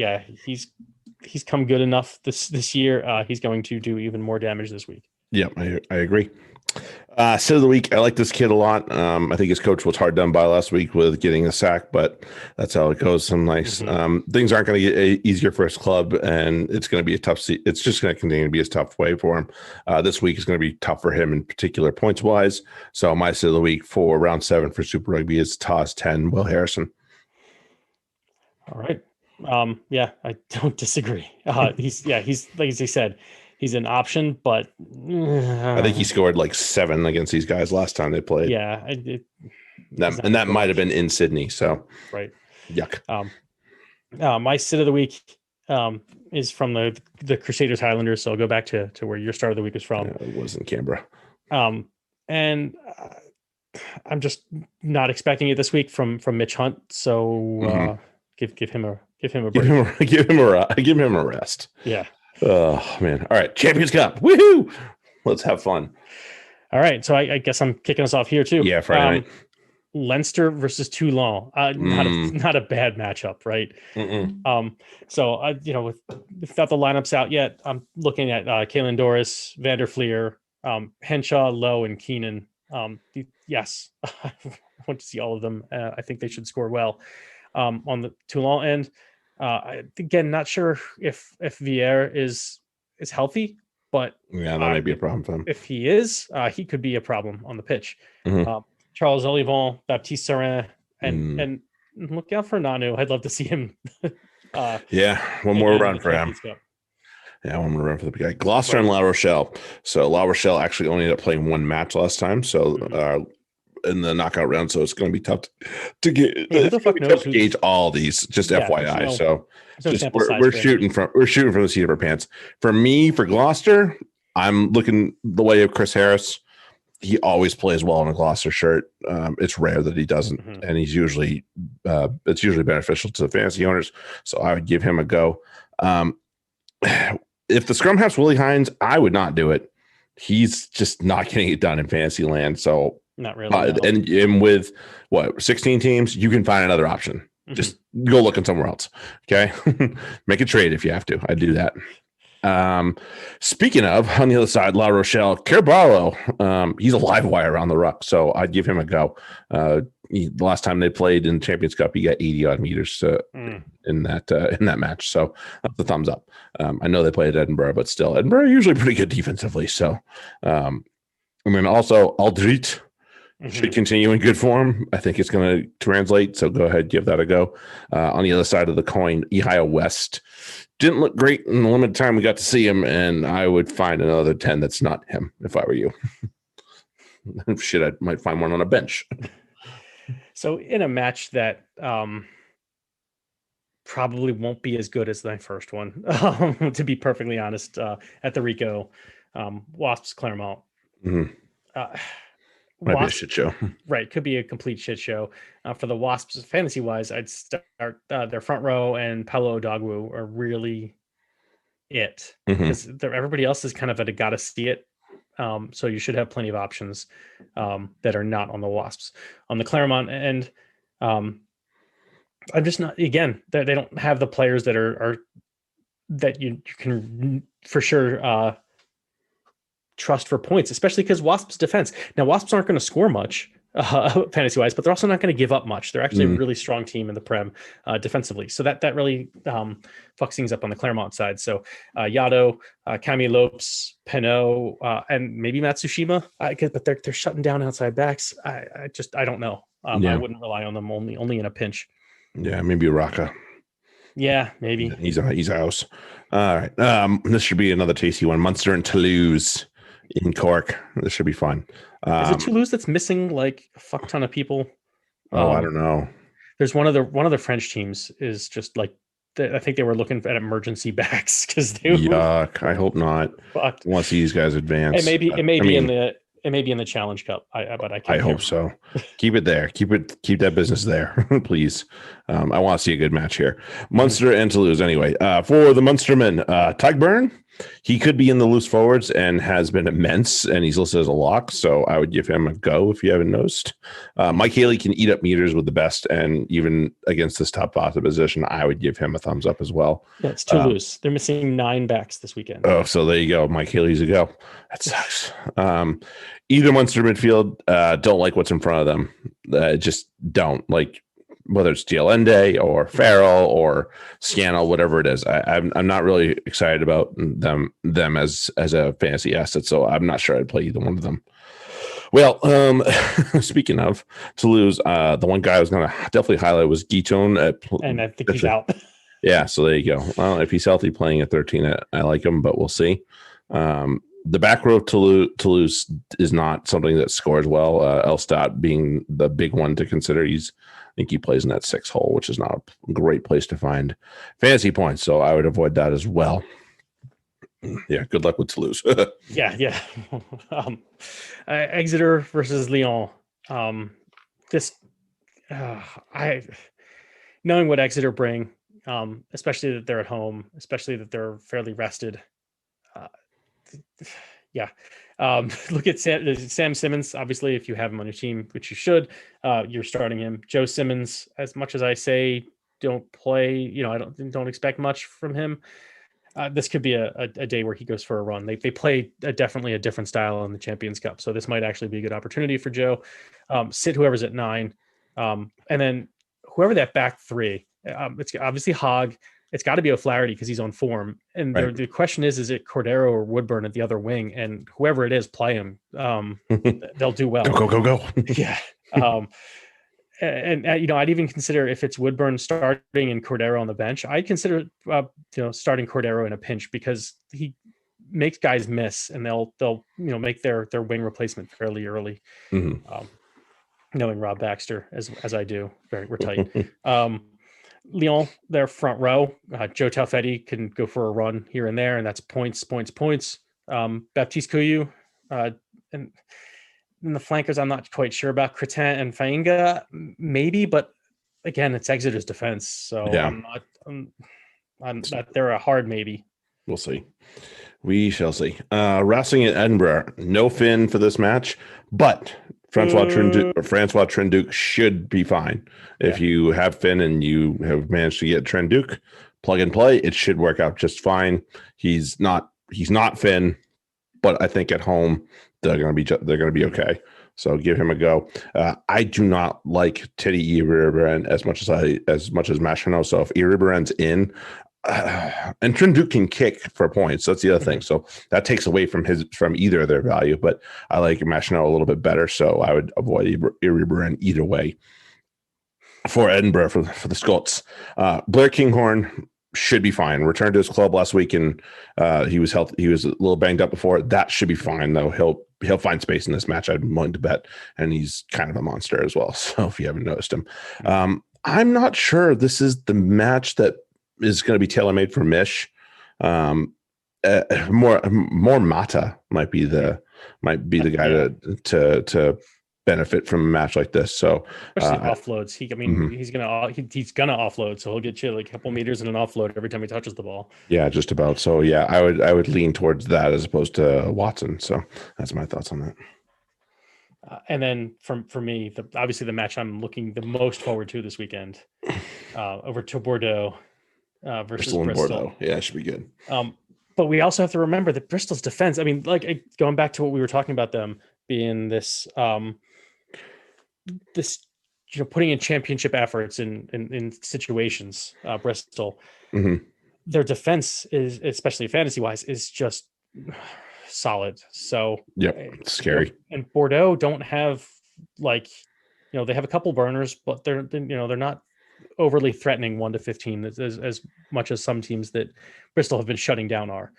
He's come good enough this year. He's going to do even more damage this week. Yeah, I agree. Sit of the week, I like this kid a lot. I think his coach was hard done by last week with getting a sack, but that's how it goes. Some nice things aren't going to get easier for his club, and it's going to be a tough. It's just going to continue to be a tough way for him. This week is going to be tough for him in particular points wise. So my sit of the week for round 7 for Super Rugby is toss 10 Will Harrison. All right. I don't disagree. He's like as he said. He's an option, but I think he scored like 7 against these guys last time they played. Yeah, that might have been in Sydney. So right, yuck. My sit of the week is from the Crusaders Highlanders. So I'll go back to where your start of the week is from. It was in Canberra. And I'm just not expecting it this week from Mitch Hunt. So give him a break. Give him a rest. Yeah. Oh man! All right, Champions Cup, woohoo! Let's have fun. All right, so I guess I'm kicking us off here too. Yeah, Friday night. Leinster versus Toulon, not a bad matchup, right? So without the lineups out yet, I'm looking at Kalen Doris, Vander Fleer, Henshaw, Lowe, and Keenan. Yes, I want to see all of them. I think they should score well. On the Toulon end. Again, not sure if Vieira is healthy, but that might be a problem for him. If he is, he could be a problem on the pitch. Charles Olivon, Baptiste Serin, and look out for Nanu. I'd love to see him. One more run for him. Yeah, one more run for the big guy. Gloucester and La Rochelle. So La Rochelle actually only ended up playing 1 match last time. So in the knockout round, so it's going to be tough to get. Who the fuck knows to gauge all these? Just FYI. We're shooting from the seat of our pants. For me, for Gloucester, I'm looking the way of Chris Harris. He always plays well in a Gloucester shirt. It's rare that he doesn't, and he's usually it's usually beneficial to the fantasy owners. So I would give him a go. If the scrum half's Willie Hines, I would not do it. He's just not getting it done in fantasy land. So. Not really. No. And with 16 teams, you can find another option. Just go looking somewhere else. Okay. Make a trade if you have to. I'd do that. Speaking of, on the other side, La Rochelle, Caraballo, he's a live wire on the ruck. So I'd give him a go. The last time they played in Champions Cup, he got 80 odd meters in that match. So that's a thumbs up. I know they played at Edinburgh, but still, Edinburgh are usually pretty good defensively. So, and then also Aldrit. Should continue in good form. I think it's going to translate. So go ahead, give that a go. On the other side of the coin, Ehio West didn't look great in the limited time we got to see him, and I would find another 10 that's not him if I were you. Shit, I might find one on a bench. So in a match that probably won't be as good as the first one, to be perfectly honest, at the Rico, Wasps Claremont. Might be a shit show. Right. Could be a complete shit show. For the Wasps, fantasy wise, I'd start their front row and Paolo Odogwu are really it. Because everybody else is kind of at a gotta see it. So you should have plenty of options that are not on the Wasps. On the Claremont end, I'm just not, again, they don't have the players that are that you can for sure trust for points, especially because Wasps defense. Now, Wasps aren't going to score much fantasy wise, but they're also not going to give up much. They're actually a really strong team in the Prem defensively. So that really fucks things up on the Claremont side. So Yado, Camille Lopes, Penot, and maybe Matsushima, but they're shutting down outside backs. I don't know. I wouldn't rely on them only in a pinch. Yeah, maybe Raka. Yeah, maybe. He's a house. All right. This should be another tasty one. Munster and Toulouse in Cork. This should be fun. Is it Toulouse that's missing like a fuck ton of people? I don't know. There's one of the French teams is just like I think they were looking at emergency backs because they were Yuck. I hope not. fucked. I want to see these guys advance. It may be in the Challenge Cup. But I can't. I hope so. Keep it there. Keep that business there, please. I want to see a good match here. Munster and Toulouse. Anyway, for the Munsterman, Tugburn, he could be in the loose forwards and has been immense, and he's listed as a lock. So I would give him a go if you haven't noticed. Mike Haley can eat up meters with the best, and even against this top opposition, I would give him a thumbs up as well. Yeah, it's Toulouse. They're missing 9 backs this weekend. Oh, so there you go. Mike Haley's a go. That sucks. Either Munster midfield, don't like what's in front of them. Just don't like. Whether it's Dialende or Farrell or Scannell, whatever it is, I'm not really excited about them as a fantasy asset. So I'm not sure I'd play either one of them. Well, speaking of Toulouse, the one guy I was going to definitely highlight was Guiton, and I think he's out. Yeah, so there you go. Well, if he's healthy, playing at 13, I like him, but we'll see. The back row of Toulouse is not something that scores well. Elstad being the big one to consider. I think he plays in that 6 hole, which is not a great place to find fantasy points. So I would avoid that as well. Yeah, good luck with Toulouse. Yeah. Exeter versus Lyon. Knowing what Exeter bring, especially that they're at home, especially that they're fairly rested. Yeah. Look at Sam Simmons. Obviously, if you have him on your team, which you should, you're starting him. Joe Simmons, as much as I say, don't play. I don't expect much from him. This could be a day where he goes for a run. They play definitely a different style in the Champions Cup, so this might actually be a good opportunity for Joe. Sit whoever's at 9, and then whoever that back 3. It's obviously Hogg. It's got to be O'Flaherty because he's on form. And right. The question is it Cordero or Woodburn at the other wing? And whoever it is, play him. They'll do well. Go. Yeah. I'd even consider if it's Woodburn starting and Cordero on the bench, I'd consider, starting Cordero in a pinch because he makes guys miss and they'll make their wing replacement fairly early. Mm-hmm. Knowing Rob Baxter as I do, we're tight. Lyon, their front row, Joe Taufetti can go for a run here and there, and that's points. Baptiste Couillou, and the flankers, I'm not quite sure about. Cretin and Fainga, maybe, but again, it's Exeter's defense, so yeah. I'm not. They're a hard maybe. We'll see. We shall see. Racing at Edinburgh, no Finn for this match, but Francois Trenduc should be fine. Yeah. If you have Finn and you have managed to get Trenduc, plug and play, it should work out just fine. He's not Finn, but I think at home they're going to be okay. So give him a go. I do not like Teddy Iribarren as much as Machino. So if Iribarren's in, and Trenduc can kick for points. That's the other thing. So that takes away from either of their value. But I like Machino a little bit better. So I would avoid Iribarren either way. For Edinburgh, for the Scots, Blair Kinghorn should be fine. Returned to his club last week, and he was healthy. He was a little banged up before. That should be fine though. He'll find space in this match. I'm willing to bet, and he's kind of a monster as well. So if you haven't noticed him, I'm not sure this is the match that is going to be tailor-made for Mish. More Mata might be the guy to benefit from a match like this. So especially offloads. He's gonna offload, so he'll get you like a couple meters and an offload every time he touches the ball. Yeah, just about. So yeah, I would lean towards that as opposed to Watson. So that's my thoughts on that. And then for me, obviously the match I'm looking the most forward to this weekend, over to Bordeaux versus Bristol. Bordeaux. Yeah, it should be good. But we also have to remember that Bristol's defense. I mean, like going back to what we were talking about them being this putting in championship efforts in situations. Bristol, their defense is, especially fantasy wise, is just solid. So yeah, it's scary. And Bordeaux don't have they have a couple burners, but they're not overly threatening 1-15 as much as some teams that Bristol have been shutting down are.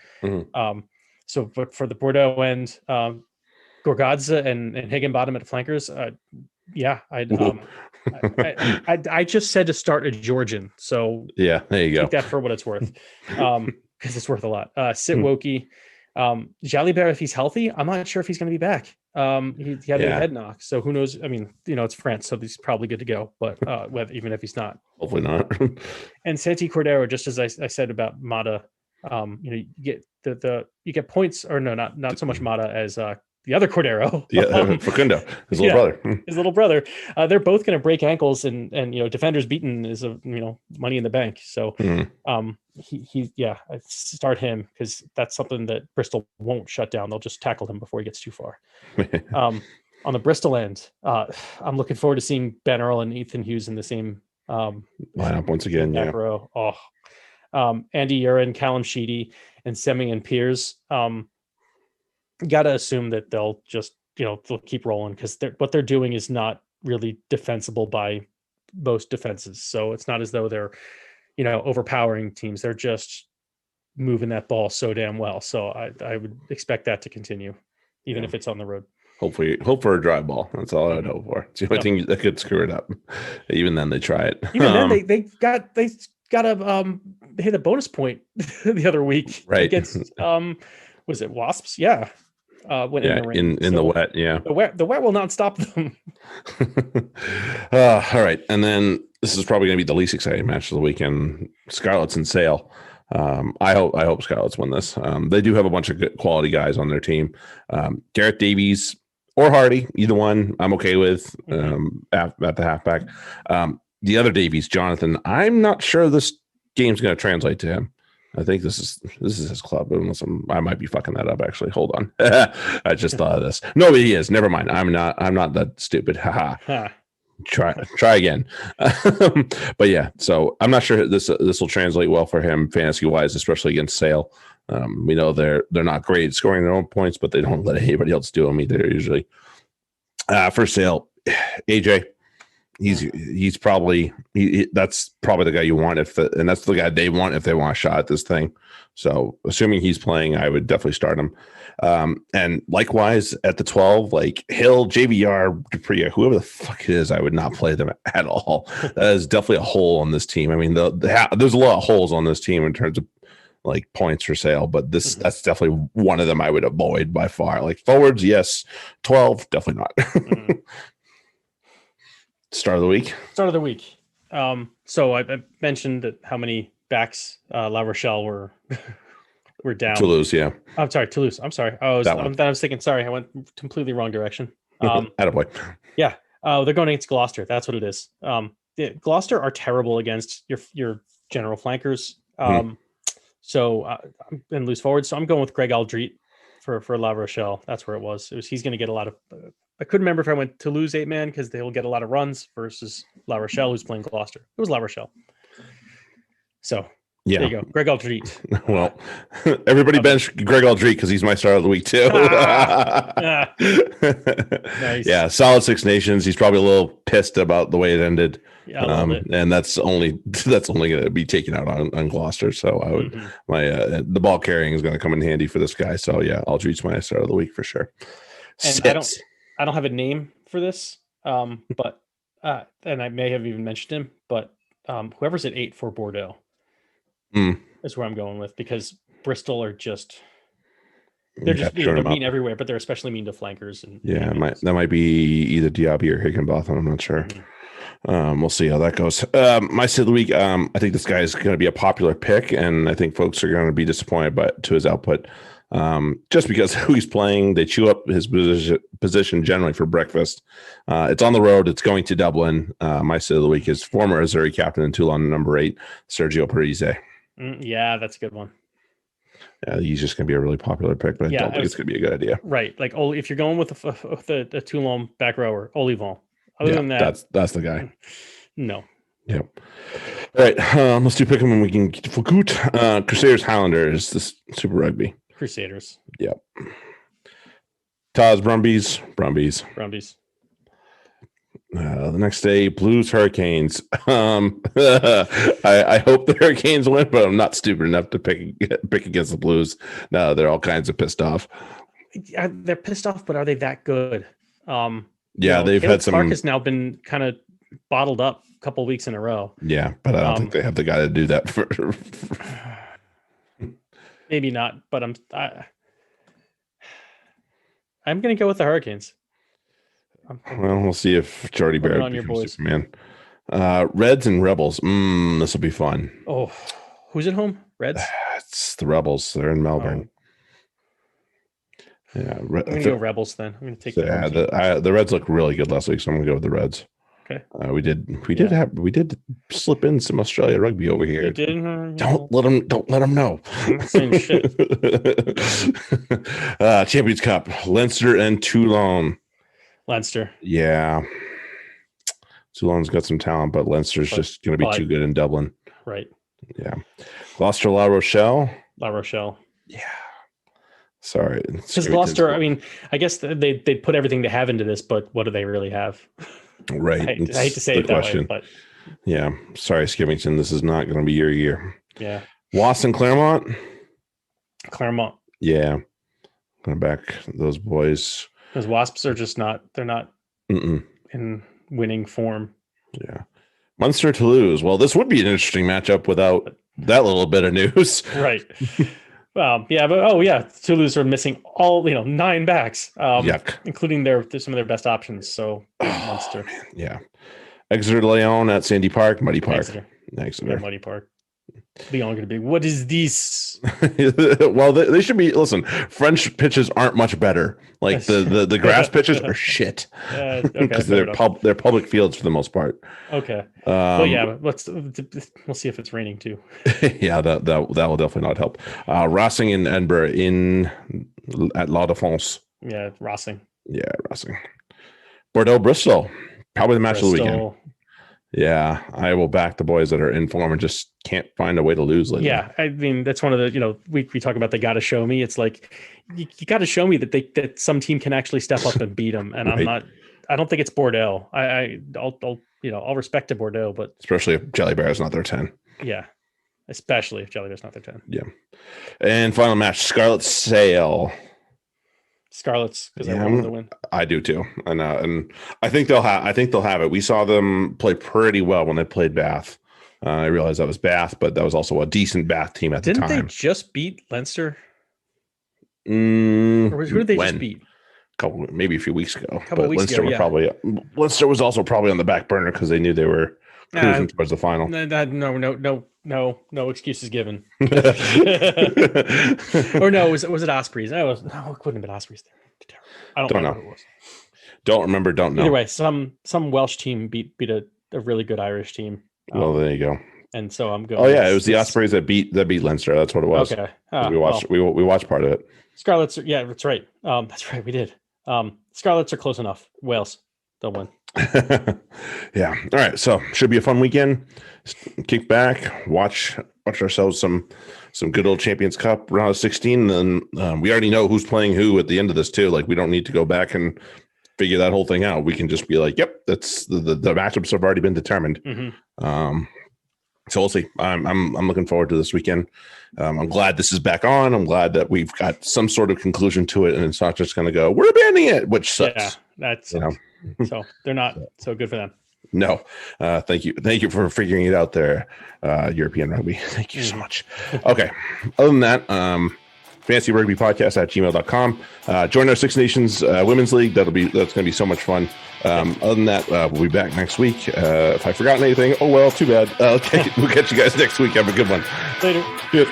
So, but for the Bordeaux end, Gorgadze and Higginbottom at flankers, I just said to start a Georgian, so yeah, there you go. Take that for what it's worth, because it's worth a lot. Sit Wokey, Jalibert, if he's healthy, I'm not sure if he's going to be back. He had a head knock, so who knows? I mean, it's France, so he's probably good to go. But even if he's not, hopefully not. And Santi Cordero, just as I said about Mata, you get you get points, or no, not so much Mata as the other Cordero, Facundo, his little brother. His little brother. They're both going to break ankles, and defenders beaten is money in the bank. So I start him because that's something that Bristol won't shut down. They'll just tackle him before he gets too far. On the Bristol end, I'm looking forward to seeing Ben Earl and Ethan Hughes in the same lineup once again. Back row. Andy Urin, Callum Sheedy, and Semi and Piers. Got to assume that they'll just they'll keep rolling, because what they're doing is not really defensible by most defenses. So it's not as though they're overpowering teams. They're just moving that ball so damn well. So I would expect that to continue, even if it's on the road. Hopefully, hope for a dry ball. That's all I'd hope for. It's the only thing that could screw it up. Even then, they try it. Even then, they got a they hit a bonus point the other week against was it Wasps? Yeah. When in the wet, the wet will not stop them. All right, and then this is probably going to be the least exciting match of the weekend: Scarlets and Sale. I hope Scarlets win this. They do have a bunch of good quality guys on their team. Garrett Davies or Hardy, either one, I'm okay with at the halfback. The other Davies, Jonathan, I'm not sure this game's going to translate to him. I think this is his club, unless I might be fucking that up. Actually, hold on. I just thought of this. No, he is. Never mind. I'm not that stupid. Haha. Try again. But yeah, so I'm not sure this will translate well for him fantasy wise, especially against Sale. We know they're not great at scoring their own points, but they don't let anybody else do them either usually. For Sale, AJ. He's probably that's probably the guy you want and that's the guy they want if they want a shot at this thing. So assuming he's playing, I would definitely start him. And likewise at the 12, like Hill, JVR, Dupree, whoever the fuck it is, I would not play them at all. That is definitely a hole on this team. I mean, there's a lot of holes on this team in terms of like points for Sale, but that's definitely one of them I would avoid by far. Like forwards, yes. 12, definitely not. Start of the week. So I mentioned that how many backs La Rochelle were down. Toulouse, yeah. I'm sorry, Toulouse. I'm sorry. I was thinking. Sorry, I went completely wrong direction. Attaboy. Yeah. They're going against Gloucester. That's what it is. Gloucester are terrible against your general flankers. So I'm going to lose forward. So I'm going with Greg Aldrit for La Rochelle. That's where it was. He's going to get a lot of. I couldn't remember if I went Toulouse 8-man because they'll get a lot of runs versus La Rochelle, who's playing Gloucester. It was La Rochelle. So there you go. Greg Aldrit. Well, everybody bench Greg Aldrit because he's my start of the week too. Nice. Yeah, solid Six Nations. He's probably a little pissed about the way it ended. Yeah, and that's only going to be taken out on Gloucester. So I would the ball carrying is going to come in handy for this guy. So yeah, Aldrit's my start of the week for sure. And I don't have a name for this, but and I may have even mentioned him, but whoever's at 8 for Bordeaux is where I'm going with, because Bristol are just they're mean everywhere, but they're especially mean to flankers. And that might be either Diaby or Higginbotham. I'm not sure. We'll see how that goes. My sit of the week, I think this guy is going to be a popular pick, and I think folks are going to be disappointed to his output. Just because who he's playing, they chew up his position generally for breakfast. It's on the road. It's going to Dublin. My sit of the week is former Missouri captain in Toulon, number 8, Sergio Parise. Yeah, that's a good one. Yeah, he's just going to be a really popular pick, but I don't think it's going to be a good idea. Right. Like, if you're going with the Toulon back rower, Olivon. Other than that, that's the guy. No. Yep. All right. Let's do pick him and we can get to Foucault. Crusaders Highlanders, this Super Rugby. Crusaders. Yep. Taz Brumbies. The next day, Blues Hurricanes. I hope the Hurricanes win, but I'm not stupid enough to pick against the Blues. No, they're all kinds of pissed off. They're pissed off, but are they that good? They've had some. Clark has now been kind of bottled up a couple of weeks in a row. Yeah, but I don't think they have the guy to do that for. Maybe not, but I'm going to go with the Hurricanes. Well, we'll see if Jordy Barrett becomes Superman. Reds and Rebels. This will be fun. Oh, who's at home? Reds? It's the Rebels. They're in Melbourne. Yeah, I'm going to go Rebels then. I'm going to take the Reds look really good last week, so I'm going to go with the Reds. Okay. We did slip in some Australia rugby over here. You did? Don't let them know. I'm not saying shit. Champions Cup, Leinster and Toulon. Leinster. Yeah. Toulon's got some talent, but Leinster's just going to be too good in Dublin. Right. Yeah. Gloucester, La Rochelle. La Rochelle. Yeah. Sorry. Because Gloucester, I mean, I guess they put everything they have into this, but what do they really have? Right. I hate to say it that way, but yeah. Sorry, Skivington. This is not going to be your year. Yeah. Wasps and Claremont. Claremont. Yeah. Going to back those boys. Because Wasps are just not, they're not in winning form. Yeah. Munster, Toulouse. Well, this would be an interesting matchup without that little bit of news. Right. Toulouse are missing all 9 backs, including some of their best options. So Munster. Man. Yeah. Exeter Lyon at Sandy Park, Muddy Park. Exeter. Yeah, Muddy Park. Lyon going to be, what is this? Well, they should be. Listen, French pitches aren't much better. Like the grass pitches are shit because they're public fields for the most part. Okay. But we'll see if it's raining too. Yeah, that will definitely not help. Racing and Edinburgh at La Défense. Yeah, Racing. Yeah, Racing. Bordeaux, Bristol. Probably the match of the weekend. Yeah, I will back the boys that are in form and just can't find a way to lose lately. Yeah, I mean that's one of the we talk about they got to show me. It's like you got to show me that some team can actually step up and beat them. And right. I don't think it's Bordeaux. I'll respect to Bordeaux, but especially if Jelly Bear's not their 10. Yeah, especially if Jelly Bear's not their 10. Yeah, and final match: Scarlet Sail. Scarlets, because I want them to win. I do too, and I think they'll have it. We saw them play pretty well when they played Bath. I realized that was Bath, but that was also a decent Bath team at the time. Didn't they just beat Leinster? Or who did they just beat? Maybe a few weeks ago. But Leinster Leinster was also probably on the back burner because they knew they were cruising towards the final. No excuses given. Or no, was it Ospreys? No, it couldn't have been Ospreys. I don't know. Who it was. Don't remember. Don't know. Either way, some Welsh team beat a really good Irish team. Well, there you go. And so I'm going. Oh yeah, it was the Ospreys that beat Leinster. That's what it was. Okay. We watched part of it. Scarlets. Yeah, that's right. That's right. We did. Scarlets are close enough. Wales, they'll win. Yeah. All right. So should be a fun weekend. Kick back, watch ourselves some good old Champions Cup round of 16. And we already know who's playing who at the end of this too. Like we don't need to go back and figure that whole thing out. We can just be like, yep, that's the matchups have already been determined. Mm-hmm. So we'll see. I'm looking forward to this weekend. I'm glad this is back on. I'm glad that we've got some sort of conclusion to it, and it's not just going to go, we're abandoning it, which sucks. Yeah, that's so they're not so good for them. No, thank you for figuring it out there, European Rugby. Thank you so much. Okay, other than that, fantasyrugbypodcast@gmail.com. Join our Six Nations Women's League. That's going to be so much fun. Other than that, we'll be back next week. If I've forgotten anything, oh well, too bad. Okay, we'll catch you guys next week. Have a good one. Later. Good.